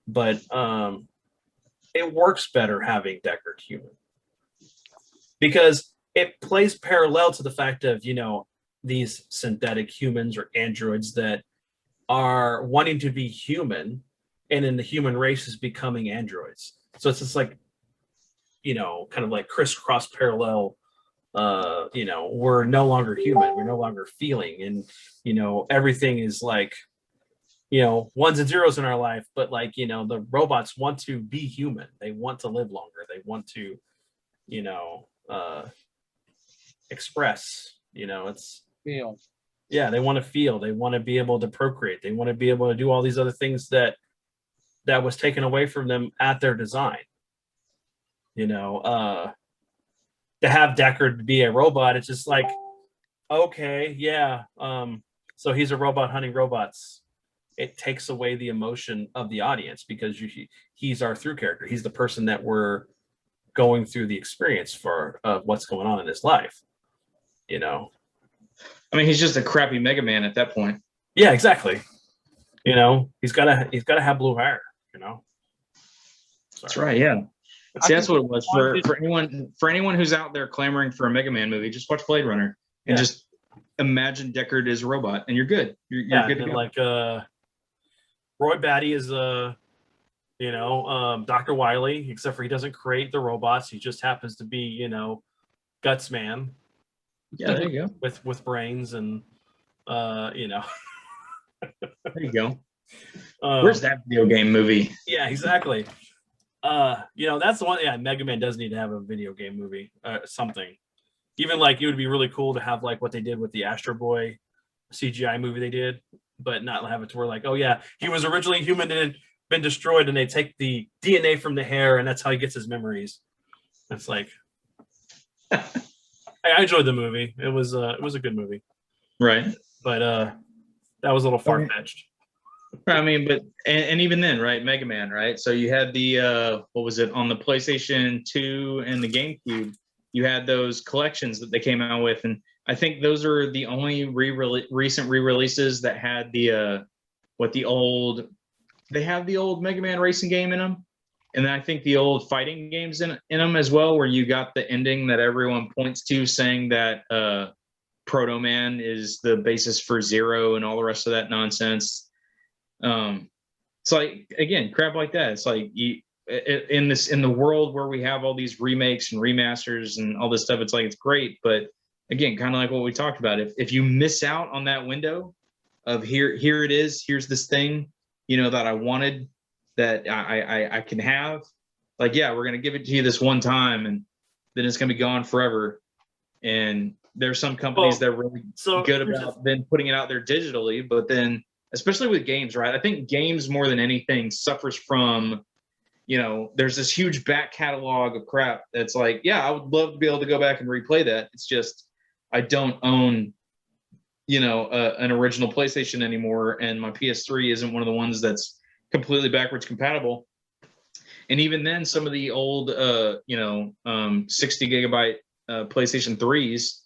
but it works better having Deckard human because it plays parallel to the fact of these synthetic humans or androids that are wanting to be human, and then the human race is becoming androids. So it's just like kind of like crisscross parallel. We're no longer human, we're no longer feeling, and everything is like ones and zeros in our life, but like the robots want to be human, they want to live longer, they want to express, it's Feel. yeah, they want to feel, they want to be able to procreate, they want to be able to do all these other things that was taken away from them at their design. To have Deckard be a robot, it's just like, okay, yeah, so he's a robot hunting robots. It takes away the emotion of the audience because he's our through character. He's the person that we're going through the experience for what's going on in his life. I mean, he's just a crappy Mega Man at that point. Yeah, exactly. He's gotta have blue hair. Sorry. That's right. Yeah. See, that's what it was for anyone who's out there clamoring for a Mega Man movie. Just watch Blade Runner and just imagine Deckard is a robot, and you're good. You're good to go. Like Roy Batty is Dr. Wily, except for he doesn't create the robots. He just happens to be Guts Man. Yeah, there you go. With brains and There you go. Where's that video game movie? Yeah, exactly. That's the one. Yeah, Mega Man does need to have a video game movie, something. Even like it would be really cool to have like what they did with the Astro Boy CGI movie they did, but not have it to where like, oh yeah, he was originally human and been destroyed, and they take the DNA from the hair, and that's how he gets his memories. It's like, I enjoyed the movie. It was a good movie, right? But that was a little far fetched. I mean, but and even then, right? Mega Man, right? So you had the what was it on the PlayStation 2 and the GameCube? You had those collections that they came out with, and I think those are the only recent re-releases that had the they have the old Mega Man racing game in them, and then I think the old fighting games in them as well, where you got the ending that everyone points to, saying that Proto Man is the basis for Zero and all the rest of that nonsense. It's like, again, crap like that. It's like in the world where we have all these remakes and remasters and all this stuff, it's like, it's great, but again, kind of like what we talked about, if you miss out on that window of here it is, here's this thing that I wanted, that I can have, like, yeah, we're gonna give it to you this one time, and then it's gonna be gone forever. And there's some companies that are really good about then putting it out there digitally, but then especially with games, right? I think games more than anything suffers from, there's this huge back catalog of crap that's like, yeah, I would love to be able to go back and replay that. It's just, I don't own, an original PlayStation anymore, and my PS3 isn't one of the ones that's completely backwards compatible. And even then, some of the old, 60 gigabyte PlayStation 3s,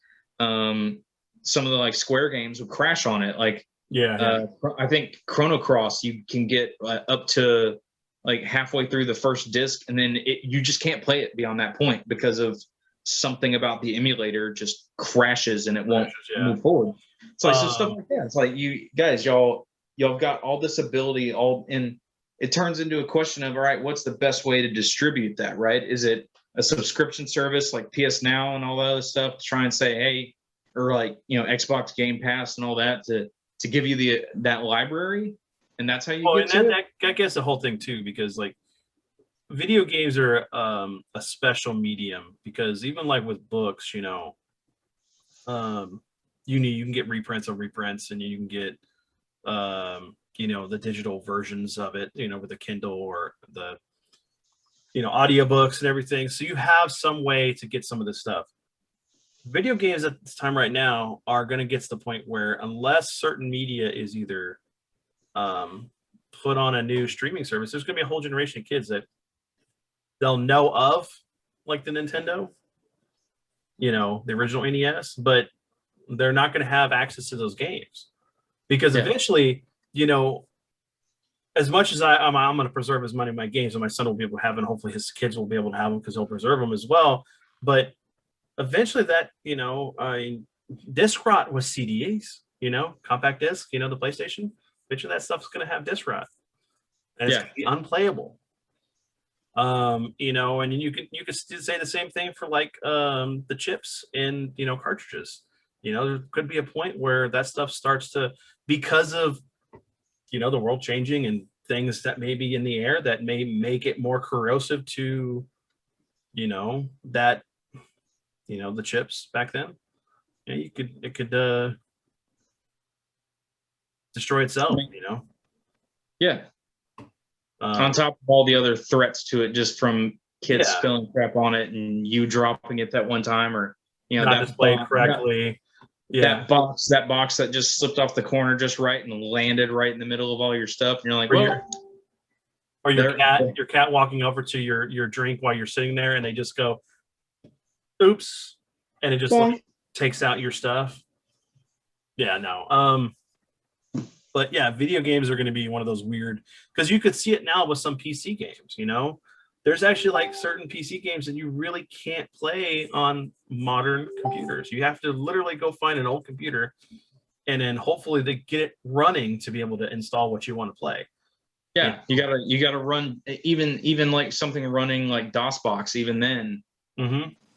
some of the like Square games would crash on it. Like, I think Chrono Cross, you can get up to like halfway through the first disc, and then you just can't play it beyond that point because of something about the emulator just crashes and it won't move forward. It's like so stuff like that. It's like, you guys, y'all got all this ability, and it turns into a question of, all right, what's the best way to distribute that, right? Is it a subscription service like PS Now and all that other stuff to try and say, hey, or like, Xbox Game Pass and all that to give you that library, and that's how you get to it? That gets the whole thing too, because like video games are a special medium, because even like with books, you can get reprints of reprints, and you can get the digital versions of it, with the Kindle or the audiobooks and everything. So you have some way to get some of this stuff. Video games at this time right now are going to get to the point where unless certain media is either put on a new streaming service, there's going to be a whole generation of kids that they'll know of, like the Nintendo, the original NES, but they're not going to have access to those games because eventually, as much as I'm going to preserve as many of my games and my son will be able to have them, and hopefully his kids will be able to have them because he'll preserve them as well. But eventually that, disc rot was CDs, compact disc, the PlayStation. Eventually that stuff's going to have disc rot. And it's going to be unplayable. And you could say the same thing for like the chips in, cartridges. There could be a point where that stuff starts to, because of, the world changing and things that may be in the air that may make it more corrosive to, that, the chips back then. It could destroy itself, Yeah. On top of all the other threats to it, just from kids spilling crap on it and you dropping it that one time, or not that displayed correctly. That box that just slipped off the corner just right and landed right in the middle of all your stuff, and you're like, or your cat walking over to your drink while you're sitting there, and they just go, "Oops," and it just takes out your stuff. Yeah, no. But yeah, video games are going to be one of those weird, because you could see it now with some PC games. There's actually like certain PC games that you really can't play on modern computers. You have to literally go find an old computer, and then hopefully they get it running to be able to install what you want to play. Yeah, you gotta run even like something running like DOSBox. Even then,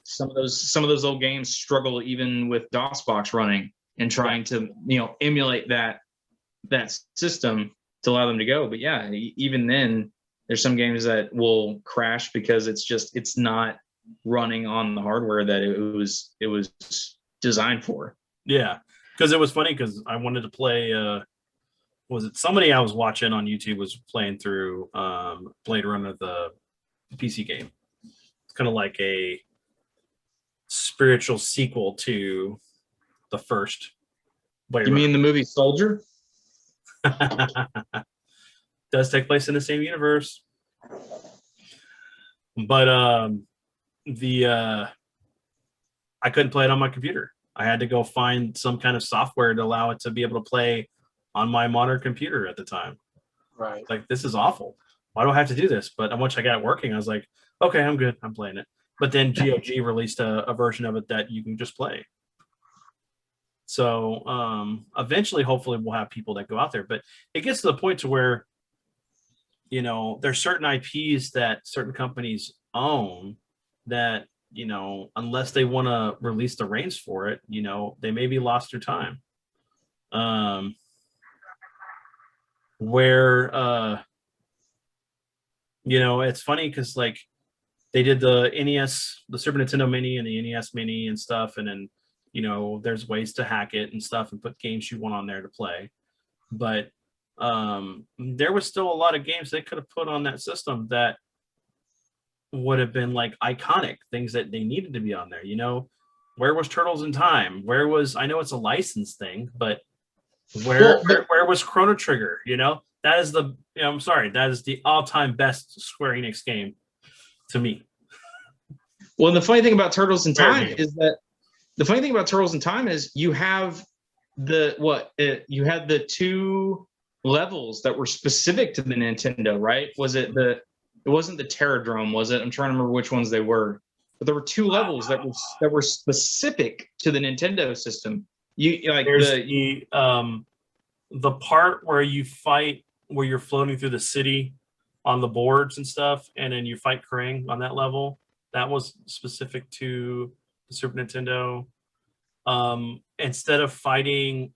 some of those old games struggle even with DOSBox running and trying to emulate that system to allow them to go. But yeah, even then, there's some games that will crash because it's not running on the hardware that it was designed for. Yeah, because it was funny because I wanted to play. Was it somebody I was watching on YouTube was playing through Blade Runner, the PC game? It's kind of like a spiritual sequel to the first Blade You Runner. mean the movie Soldier? Does take place in the same universe, but I couldn't play it on my computer. I had to go find some kind of software to allow it to be able to play on my modern computer at the time. Right. Like, this is awful. Why do I have to do this? But once I got it working, I was like, okay, I'm good. I'm playing it. But then GOG released a version of it that you can just play. So eventually, hopefully, we'll have people that go out there. But it gets to the point to where, there's certain IPs that certain companies own that, unless they want to release the reins for it, they may be lost through time. Where, it's funny because, like, they did the NES, the Super Nintendo Mini and the NES Mini and stuff, and then there's ways to hack it and stuff and put games you want on there to play. But there was still a lot of games they could have put on that system that would have been like iconic things that they needed to be on there. Where was Turtles in Time? Where was, I know it's a license thing, but where was Chrono Trigger? That is I'm sorry, that is the all-time best Square Enix game to me. Well, the funny thing about Turtles in Time is you have you had the two levels that were specific to the Nintendo, right? It wasn't the Terradrome, was it? I'm trying to remember which ones they were. But there were two levels that were specific to the Nintendo system. There's the part where you fight, where you're floating through the city on the boards and stuff, and then you fight Krang on that level. That was specific to the Super Nintendo. Instead of fighting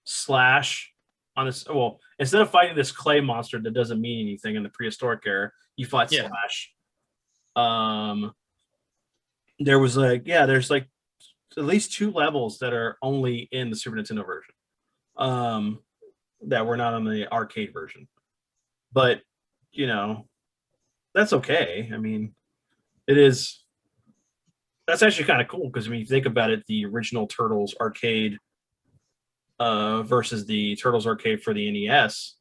Slash on this, instead of fighting this clay monster that doesn't mean anything in the prehistoric era, you fought Slash. There was there's like at least two levels that are only in the Super Nintendo version, that were not on the arcade version. But that's okay. I mean, it is. That's actually kind of cool because when you think about it, the original Turtles arcade versus the Turtles arcade for the NES,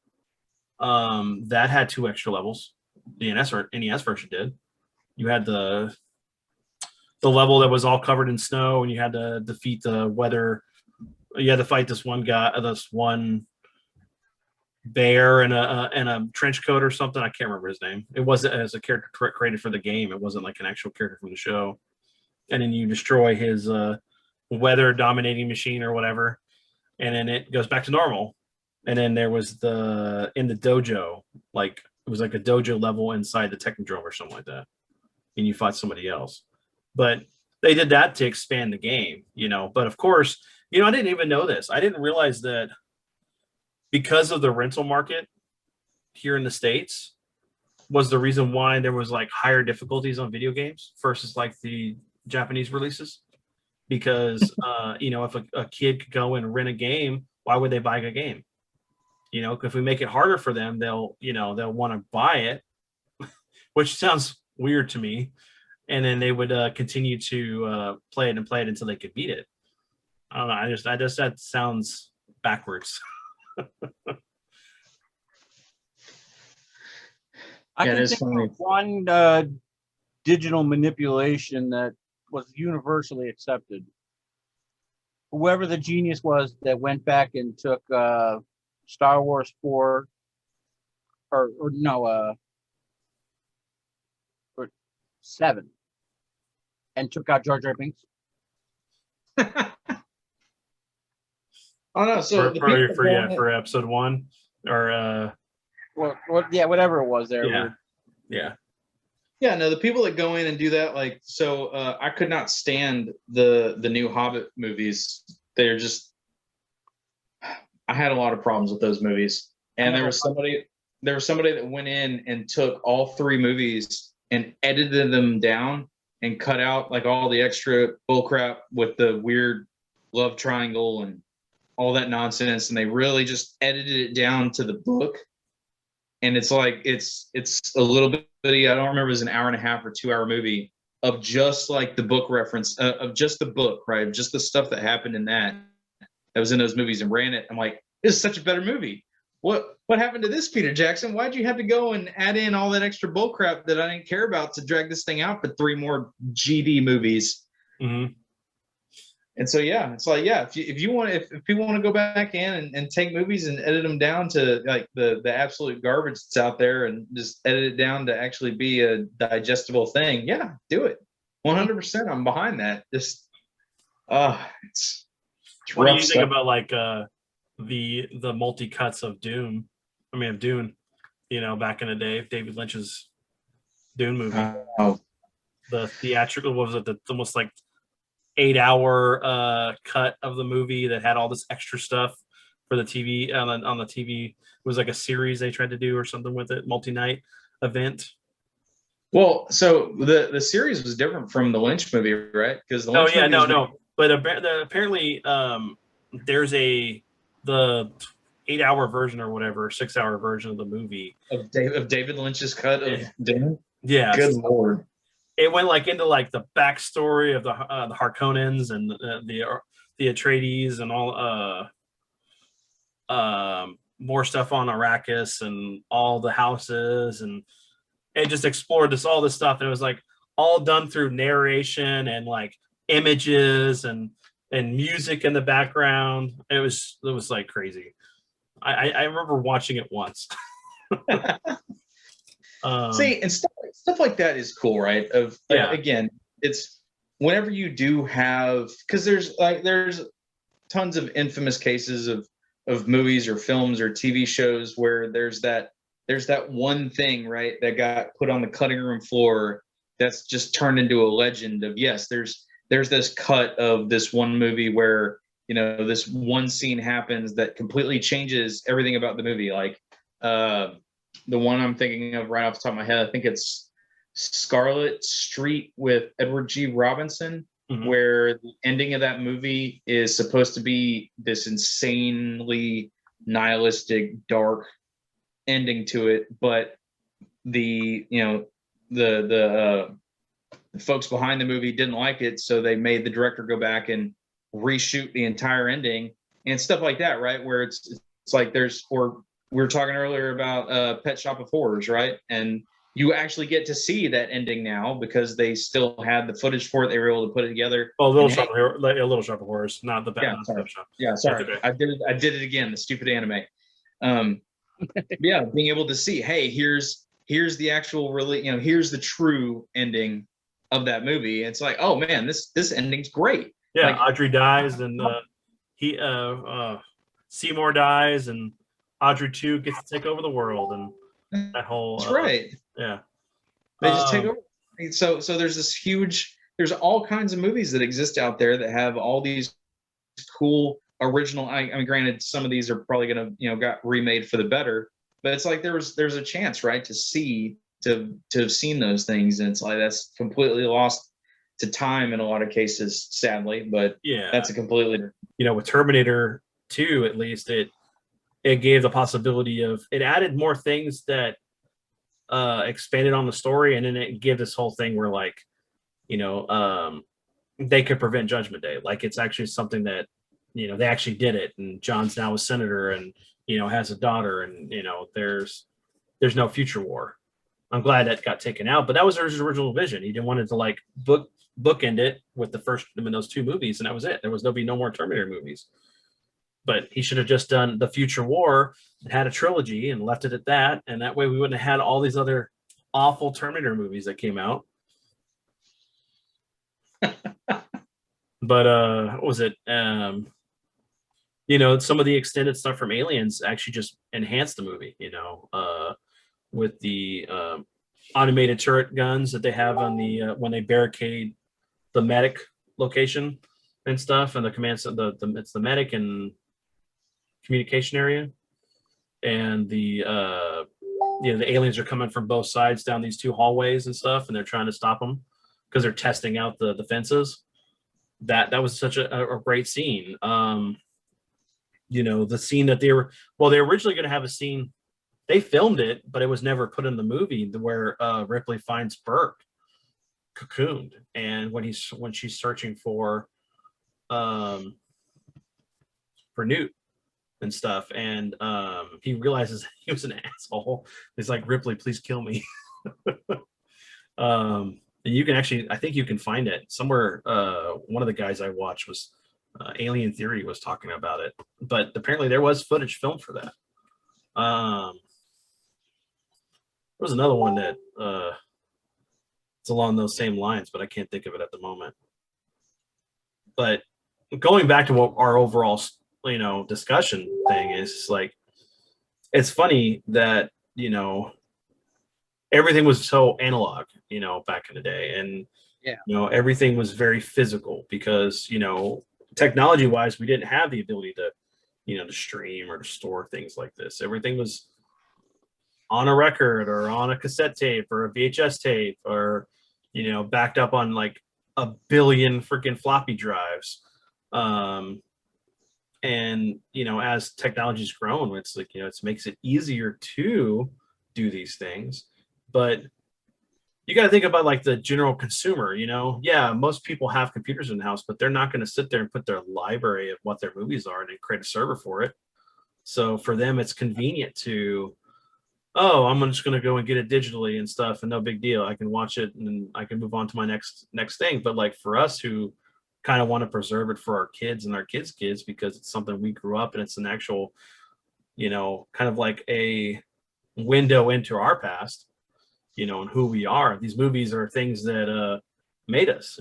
that had 2 extra levels. The NES version did. You had the level that was all covered in snow, and you had to defeat the weather. You had to fight this one guy, this one bear in a trench coat or something. I can't remember his name. It wasn't as a character created for the game. It wasn't like an actual character from the show. And then you destroy his weather dominating machine or whatever, and then it goes back to normal. And then there was in the dojo, like it was like a dojo level inside the Technodrome or something like that, and you fought somebody else. But they did that to expand the game, But of course, I didn't even know this. I didn't realize that because of the rental market here in the States was the reason why there was like higher difficulties on video games versus like the Japanese releases. Because if a kid could go and rent a game, why would they buy a game? If we make it harder for them, they'll want to buy it, which sounds weird to me. And then they would continue to play it until they could beat it. I don't know. I just that sounds backwards. I Yeah, it can is think funny. of one digital manipulation that was universally accepted. Whoever the genius was that went back and took Star Wars 4 or 7 and took out Jar Jar Binks. Oh no! So for episode 1 or whatever it was there. Yeah. No, the people that go in and do that, like, so I could not stand the new Hobbit movies. They're just, I had a lot of problems with those movies. And there was somebody that went in and took all 3 movies and edited them down and cut out like all the extra bullcrap with the weird love triangle and all that nonsense. And they really just edited it down to the book. And it's like it's a little bit. I don't remember. It was an hour and a half or 2 hour movie of just like the book reference of just the book, right? Just the stuff that happened in that was in those movies and ran it. I'm like, this is such a better movie. What happened to this, Peter Jackson? Why'd you have to go and add in all that extra bull crap that I didn't care about to drag this thing out for 3 more GD movies? Mm-hmm. And so, yeah, it's like, yeah, if people want to go back in and take movies and edit them down to like the absolute garbage that's out there and just edit it down to actually be a digestible thing, yeah, do it. 100%. I'm behind that. Just, it's what do you stuff. think about like the multi cuts of Dune? I mean, of Dune, back in the day, David Lynch's Dune movie. The theatrical, what was it? Almost like 8-hour cut of the movie that had all this extra stuff for the TV on the TV. It was like a series they tried to do or something with it, multi-night event. Well, so the series was different from the Lynch movie, right? Because the Lynch movie but apparently there's the 8-hour version or whatever, 6-hour version of the movie of David Lynch's cut of Dune. Yeah, good lord. It went like into like the backstory of the Harkonnens and the Atreides and all more stuff on Arrakis and all the houses, and it just explored all this stuff, and it was like all done through narration and like images and music in the background. It was like crazy. I remember watching it once. See, and stuff like that is cool, right? Again, it's whenever you do have, because there's tons of infamous cases of movies or films or TV shows where there's that one thing, right, that got put on the cutting room floor that's just turned into a legend of, yes, there's this cut of this one movie where this one scene happens that completely changes everything about the movie, like the one I'm thinking of right off the top of my head, I think it's Scarlet Street with Edward G. Robinson, where the ending of that movie is supposed to be this insanely nihilistic, dark ending to it, but the the folks behind the movie didn't like it, so they made the director go back and reshoot the entire ending and stuff like that, right? Where it's like or we were talking earlier about Pet Shop of Horrors, right? And you actually get to see that ending now because they still had the footage for it. They were able to put it together. Oh, And hey, Little Shop of Horrors, not the yeah, not the sorry. Pet Shop. Yeah, sorry. Okay. I did it again, the stupid anime. Yeah, being able to see, hey, here's the actual really, here's the true ending of that movie. It's like, oh man, this ending's great. Yeah, Like, Audrey dies, and he Seymour dies, and Audrey 2 gets to take over the world, and that whole that's right. yeah. They just take over. So there's all kinds of movies that exist out there that have all these cool original. I mean, granted, some of these are probably gonna, got remade for the better, but it's like there's a chance, right, to have seen those things, and it's like that's completely lost to time in a lot of cases, sadly. But Yeah, that's a completely, with Terminator 2, at least it gave the possibility of, it added more things that expanded on the story, and then it gave this whole thing where, like, they could prevent Judgment Day. Like, it's actually something that, they actually did it, and John's now a senator, and has a daughter, and there's no future war. I'm glad that got taken out, but that was his original vision. He didn't want it to, like, bookend it with those two movies, and that was it. There was no more Terminator movies. But he should have just done the future war and had a trilogy and left it at that, and that way we wouldn't have had all these other awful Terminator movies that came out. But what was it? Some of the extended stuff from Aliens actually just enhanced the movie. With the automated turret guns that they have on the when they barricade the medic location and stuff, and the command it's the medic and communication area, and the aliens are coming from both sides down these two hallways and stuff, and they're trying to stop them because they're testing out the defenses. That was such a great scene. The scene that they were originally going to have a scene. They filmed it, but it was never put in the movie, where Ripley finds Burke cocooned, and when she's searching for Newt and stuff, and he realizes he was an asshole. He's like, Ripley, please kill me. And you can actually, I think you can find it somewhere. One of the guys I watched was Alien Theory was talking about it, but apparently there was footage filmed for that. There was another one that it's along those same lines, but I can't think of it at the moment. But going back to what our overall discussion thing is, like, it's funny that everything was so analog back in the day, and everything was very physical because technology wise we didn't have the ability to to stream or to store things like this. Everything was on a record or on a cassette tape or a VHS tape, or backed up on like a billion freaking floppy drives. And as technology's grown, it's like it makes it easier to do these things, but you got to think about like the general consumer. Most people have computers in the house, but they're not going to sit there and put their library of what their movies are and then create a server for it. So for them, it's convenient to, oh, I'm just going to go and get it digitally and stuff, and no big deal. I can watch it and then I can move on to my next thing. But like for us who kind of want to preserve it for our kids and our kids' kids, because it's something we grew up and it's an actual, kind of like a window into our past, and who we are. These movies are things that made us,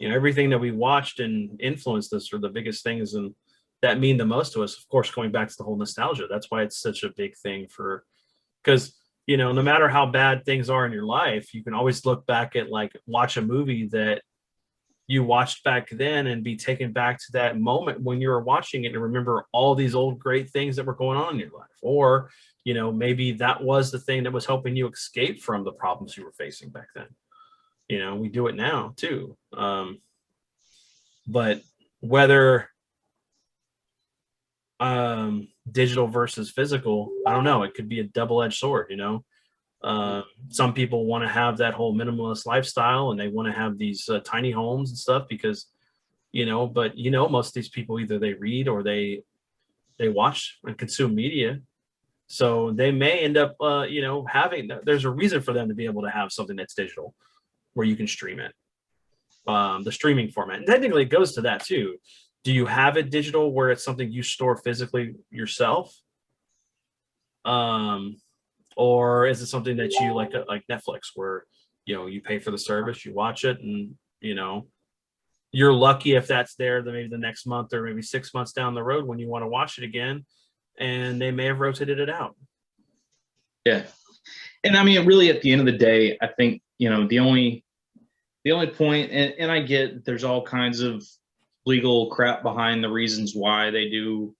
everything that we watched and influenced us are the biggest things and that mean the most to us. Of course, going back to the whole nostalgia, that's why it's such a big thing because no matter how bad things are in your life, you can always look back at, like, watch a movie that you watched back then and be taken back to that moment when you were watching it and remember all these old great things that were going on in your life. Or, maybe that was the thing that was helping you escape from the problems you were facing back then. We do it now too. But whether digital versus physical, I don't know, it could be a double-edged sword. Some people want to have that whole minimalist lifestyle, and they want to have these tiny homes and stuff because, but most of these people, either they read or they watch and consume media. So they may end up, there's a reason for them to be able to have something that's digital where you can stream it. The streaming format. And technically it goes to that too. Do you have it digital where it's something you store physically yourself? Or is it something that you like Netflix where, you pay for the service, you watch it, and, you're lucky if that's there then maybe the next month or maybe 6 months down the road when you want to watch it again, and they may have rotated it out. Yeah. And I mean, really at the end of the day, I think, the only point, and I get there's all kinds of legal crap behind the reasons why they do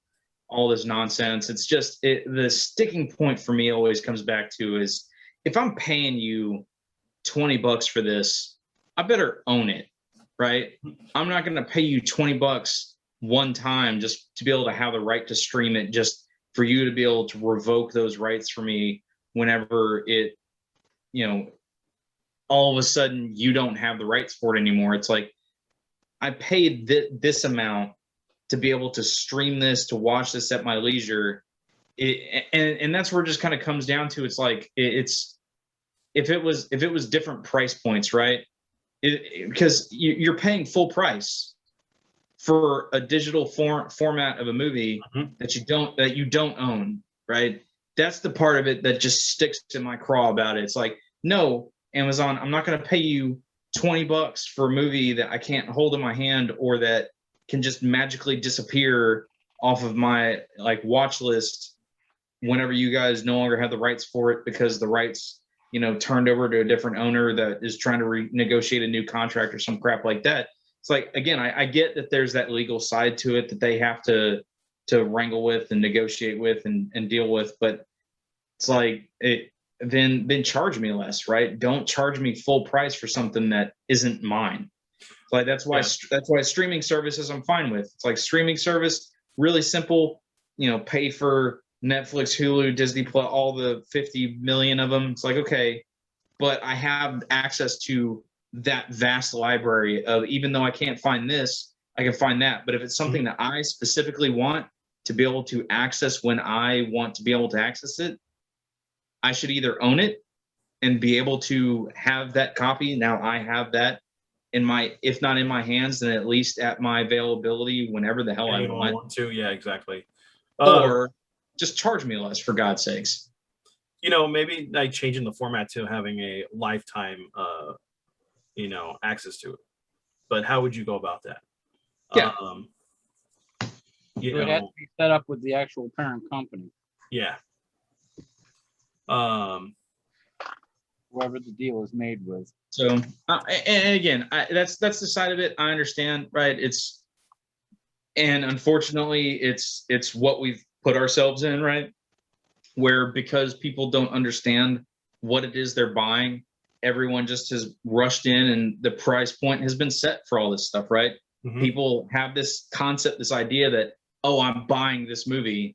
all this nonsense. It's just the sticking point for me always comes back to is if I'm paying you $20 for this, I better own it, right? I'm not going to pay you $20 one time just to be able to have the right to stream it, just for you to be able to revoke those rights for me whenever it, all of a sudden you don't have the rights for it anymore. It's like, I paid this amount to be able to stream this, to watch this at my leisure. And that's where it just kind of comes down to, it's like, if it was different price points, right? Because you're paying full price for a digital format of a movie that you don't own, right? That's the part of it that just sticks to my craw about it. It's like, no, Amazon, I'm not going to pay you $20 for a movie that I can't hold in my hand or that can just magically disappear off of my watch list whenever you guys no longer have the rights for it because the rights, turned over to a different owner that is trying to renegotiate a new contract or some crap like that. It's like, again, I get that there's that legal side to it that they have to wrangle with and negotiate with and deal with, but it's like then charge me less, right? Don't charge me full price for something that isn't mine. Like that's why streaming services I'm fine with. It's like streaming service, really simple, pay for Netflix, Hulu, Disney Plus, all the 50 million of them. It's like, okay, but I have access to that vast library of, even though I can't find this, I can find that. But if it's something that I specifically want to be able to access when I want to be able to access it, I should either own it and be able to have that copy. Now I have that if not in my hands, then at least at my availability whenever the hell I want to. Yeah, exactly. Or just charge me less, for God's sakes. Maybe like changing the format to having a lifetime, access to it. But how would you go about that? Yeah. It would have to be set up with the actual parent company. Yeah. Whoever the deal is made with. So, and again, that's the side of it. I understand, right? And unfortunately, it's what we've put ourselves in, right? Where because people don't understand what it is they're buying, everyone just has rushed in, and the price point has been set for all this stuff, right? Mm-hmm. People have this concept, this idea that, oh, I'm buying this movie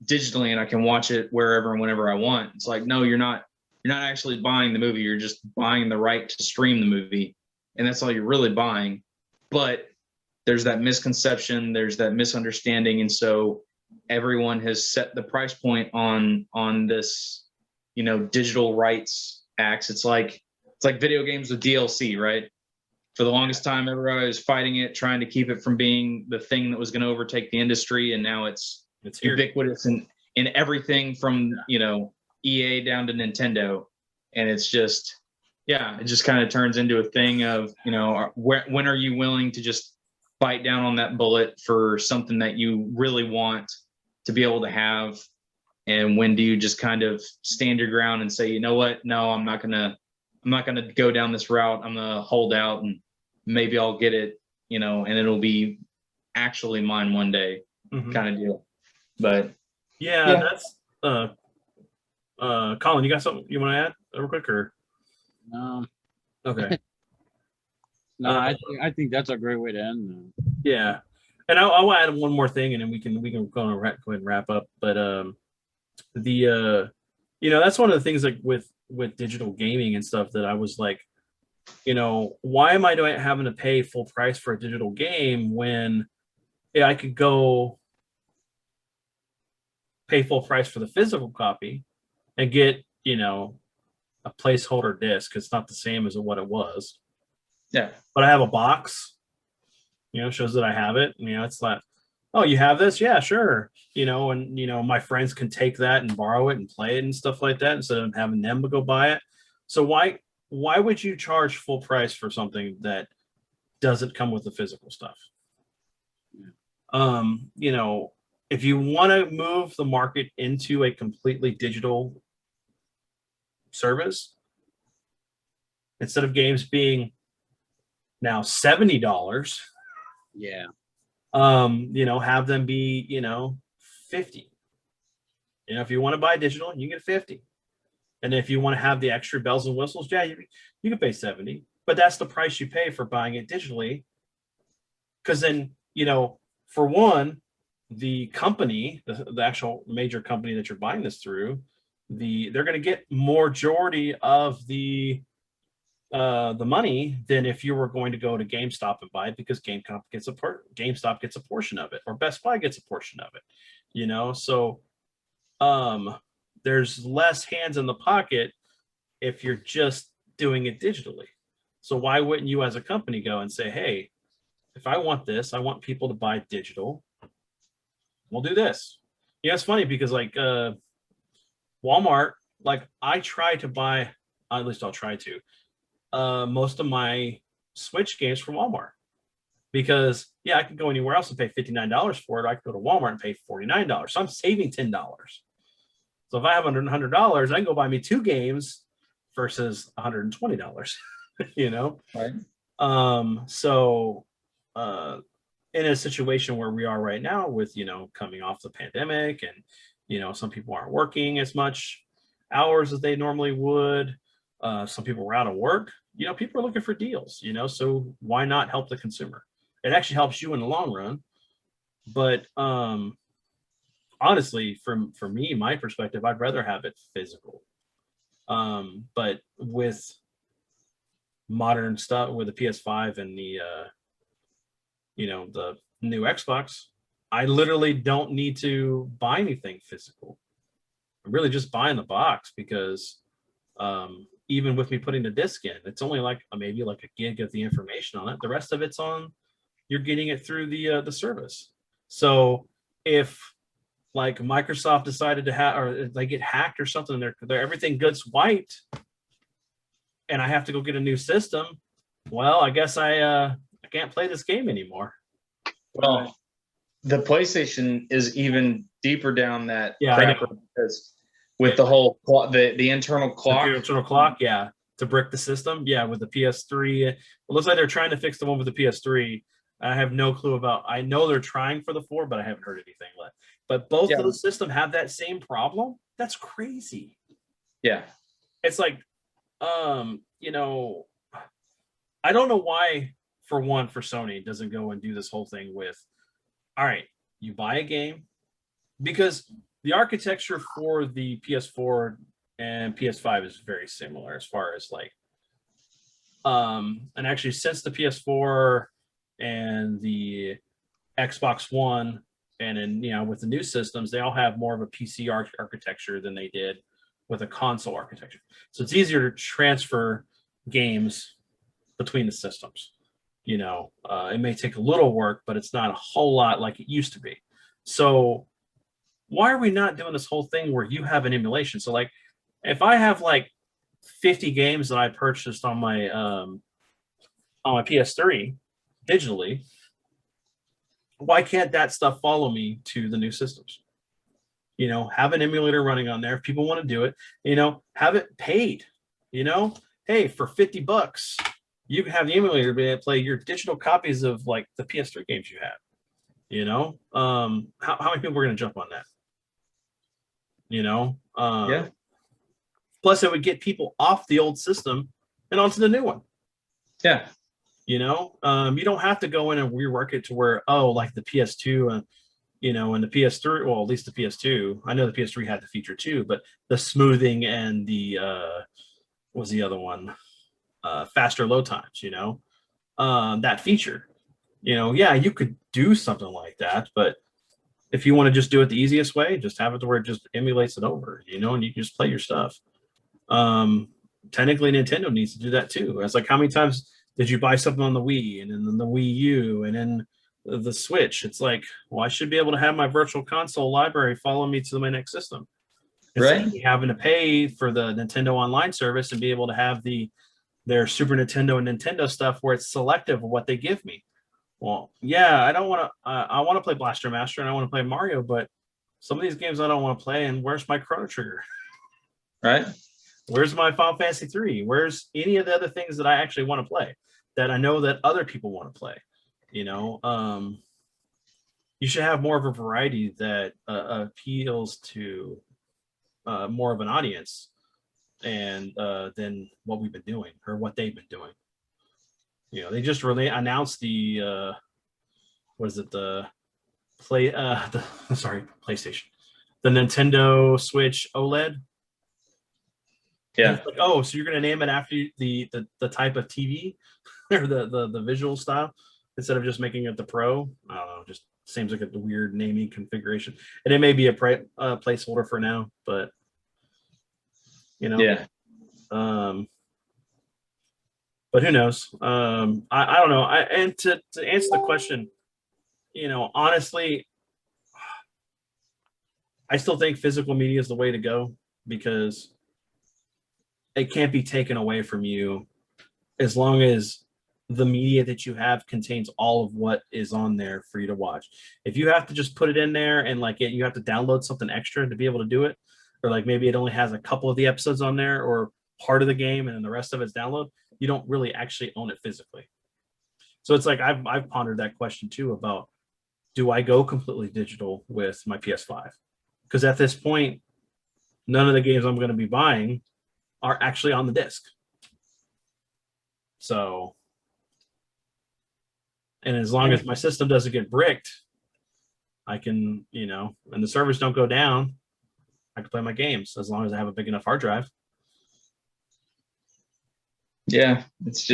digitally and I can watch it wherever and whenever I want. It's like, no, you're not actually buying the movie. You're just buying the right to stream the movie. And that's all you're really buying. But there's that misconception, there's that misunderstanding. And so everyone has set the price point on this, digital rights acts. It's like video games with DLC, right? For the longest time, everybody was fighting it, trying to keep it from being the thing that was going to overtake the industry. And now it's ubiquitous in everything from, EA down to Nintendo. And it's just, it just kind of turns into a thing of, when are you willing to just bite down on that bullet for something that you really want to be able to have? And when do you just kind of stand your ground and say, you know what? No, I'm not gonna go down this route. I'm gonna hold out and maybe I'll get it, and it'll be actually mine one day, kind of deal. But that's Colin, you got something you want to add real quick, or no? Okay. No, I think that's a great way to end. Yeah, and I'll add one more thing, and then we can go ahead and wrap up. But that's one of the things, like with with digital gaming and stuff that I was like, why am I having to pay full price for a digital game when I could go pay full price for the physical copy and get, a placeholder disc. It's not the same as what it was. Yeah. But I have a box, shows that I have it. It's like, oh, you have this? Yeah, sure. And my friends can take that and borrow it and play it and stuff like that instead of having them to go buy it. So why would you charge full price for something that doesn't come with the physical stuff? If you want to move the market into a completely digital service, instead of games being now $70, Yeah. have them be, 50. If you want to buy digital, you get 50. And if you want to have the extra bells and whistles, yeah, you can pay 70. But that's the price you pay for buying it digitally. Because then, for one, the company, the actual major company that you're buying this through, they're going to get majority of the money than if you were going to go to GameStop and buy it, because GameStop gets a portion of it, or Best Buy gets a portion of it. So there's less hands in the pocket if you're just doing it digitally. So why wouldn't you as a company go and say, hey, if I want this, I want people to buy digital, we'll do this. It's funny because like Walmart, like I try to buy, at least I'll try to, most of my Switch games from Walmart, because I can go anywhere else and pay $59 for it. I can go to Walmart and pay $49. So I'm saving $10. So if I have $100, I can go buy me 2 games versus $120, Right. So in a situation where we are right now with, coming off the pandemic and, some people aren't working as much hours as they normally would. Some people were out of work, people are looking for deals, so why not help the consumer? It actually helps you in the long run. But honestly, for me, my perspective, I'd rather have it physical. But with modern stuff, with the PS5 and the the new Xbox, I literally don't need to buy anything physical. I'm really just buying the box because even with me putting the disc in, it's only like maybe like a gig of the information on it. The rest of it's you're getting it through the service. So if like Microsoft decided to have, or they get hacked or something, they're everything gets wiped, and I have to go get a new system, well, I guess I can't play this game anymore. Well, the PlayStation is even deeper down that crap, because with the whole the internal clock. The internal clock, to brick the system, with the PS3. It looks like they're trying to fix the one with the PS3. I have no clue about. I know they're trying for the 4, but I haven't heard anything yet. But both of the systems have that same problem. That's crazy. Yeah, it's like, I don't know why, for Sony doesn't go and do this whole thing with, all right, you buy a game, because the architecture for the PS4 and PS5 is very similar as far as like, and actually since the PS4 and the Xbox One, and then with the new systems, they all have more of a PC architecture than they did with a console architecture. So it's easier to transfer games between the systems. It may take a little work, but it's not a whole lot like it used to be. So why are we not doing this whole thing where you have an emulation? So like, if I have like 50 games that I purchased on my PS3 digitally, why can't that stuff follow me to the new systems? Have an emulator running on there if people want to do it. Have it paid. Hey, for $50, you can have the emulator be able to play your digital copies of like the PS3 games you have. How many people are going to jump on that? Plus, it would get people off the old system and onto the new one. Yeah. You don't have to go in and rework it to where, like the PS2 and and the PS3, well, at least the PS2, I know the PS3 had the feature too, but the smoothing and the what was the other one? Faster load times, that feature. Yeah, you could do something like that, but if you want to just do it the easiest way, just have it to where it just emulates it over, and you can just play your stuff. Technically Nintendo needs to do that too. It's like, how many times did you buy something on the Wii and then the Wii U and then the Switch? It's like, well, I should be able to have my virtual console library follow me to my next system. Instead of having to pay for the Nintendo Online service and be able to have their Super Nintendo and Nintendo stuff where it's selective of what they give me. Well, yeah, I don't want to. I want to play Blaster Master and I want to play Mario, but some of these games I don't want to play. And where's my Chrono Trigger? Right. Where's my Final Fantasy 3? Where's any of the other things that I actually want to play that I know that other people want to play? You should have more of a variety that appeals to more of an audience and than what we've been doing or what they've been doing. They just really announced the PlayStation, the Nintendo Switch OLED. Yeah. Like, oh, so you're gonna name it after the type of TV or the visual style instead of just making it the Pro? I don't know. Just seems like a weird naming configuration, and it may be a placeholder for now, but Yeah. But who knows? I don't know. And to answer the question, honestly, I still think physical media is the way to go because it can't be taken away from you as long as the media that you have contains all of what is on there for you to watch. If you have to just put it in there and you have to download something extra to be able to do it, or like maybe it only has a couple of the episodes on there or part of the game and then the rest of it's download, you don't really actually own it physically. So it's like I've pondered that question too about, do I go completely digital with my PS5? Because at this point, none of the games I'm going to be buying are actually on the disc. So, and as long as my system doesn't get bricked, I can, and the servers don't go down, I can play my games as long as I have a big enough hard drive. Yeah, it's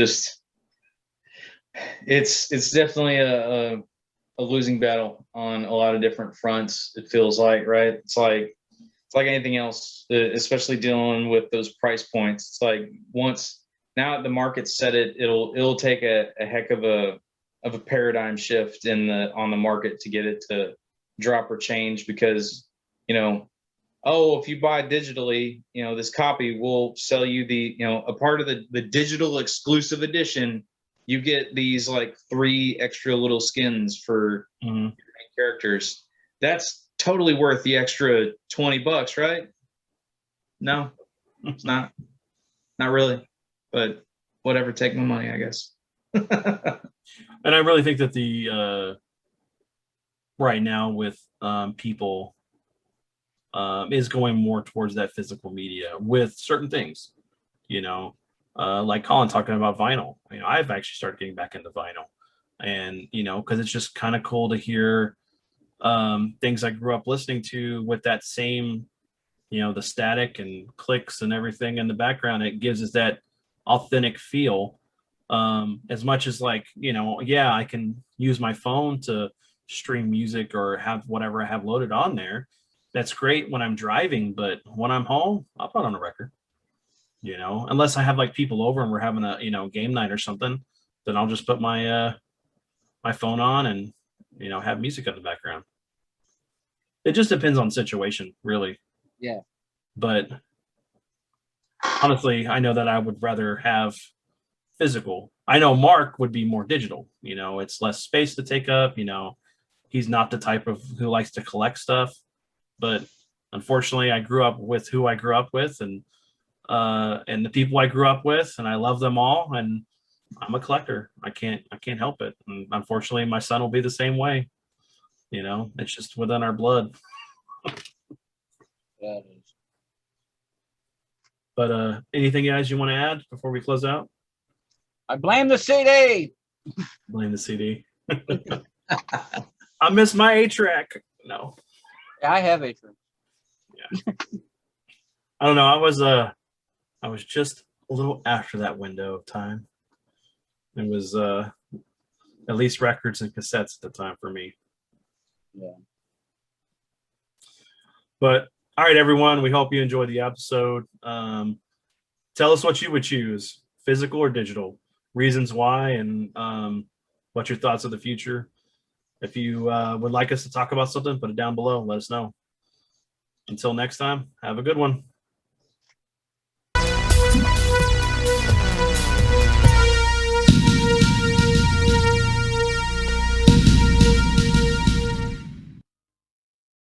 definitely a losing battle on a lot of different fronts. It feels like, right? It's like anything else, especially dealing with those price points. It's like once now the market's set it'll take a heck of a paradigm shift on the market to get it to drop or change because, if you buy digitally, this copy will sell you a part of the digital exclusive edition. You get these like 3 extra little skins for your main characters. That's totally worth the extra $20, right? No, it's not really, but whatever, take my money, I guess. And I really think that right now with people is going more towards that physical media with certain things, like Colin talking about vinyl. I've actually started getting back into vinyl, and because it's just kind of cool to hear things I grew up listening to with that same, the static and clicks and everything in the background. It gives us that authentic feel. As much as I can use my phone to stream music or have whatever I have loaded on there. That's great when I'm driving, but when I'm home, I'll put on a record, unless I have like people over and we're having a, game night or something, then I'll just put my phone on and, have music in the background. It just depends on the situation, really. Yeah. But honestly, I know that I would rather have physical. I know Mark would be more digital, it's less space to take up, he's not the type of who likes to collect stuff. But unfortunately, I grew up with who I grew up with, and the people I grew up with, and I love them all. And I'm a collector. I can't help it. And unfortunately, my son will be the same way. It's just within our blood. Yeah. But anything guys you want to add before we close out? I blame the CD. Blame the CD. I miss my 8-track. no. Yeah, I have Atrium. I don't know. I was just a little after that window of time. It was at least records and cassettes at the time for me. Yeah. But all right, everyone. We hope you enjoyed the episode. Tell us what you would choose, physical or digital, reasons why, and what your thoughts of the future. If you would like us to talk about something, put it down below. Let us know. Until next time, have a good one.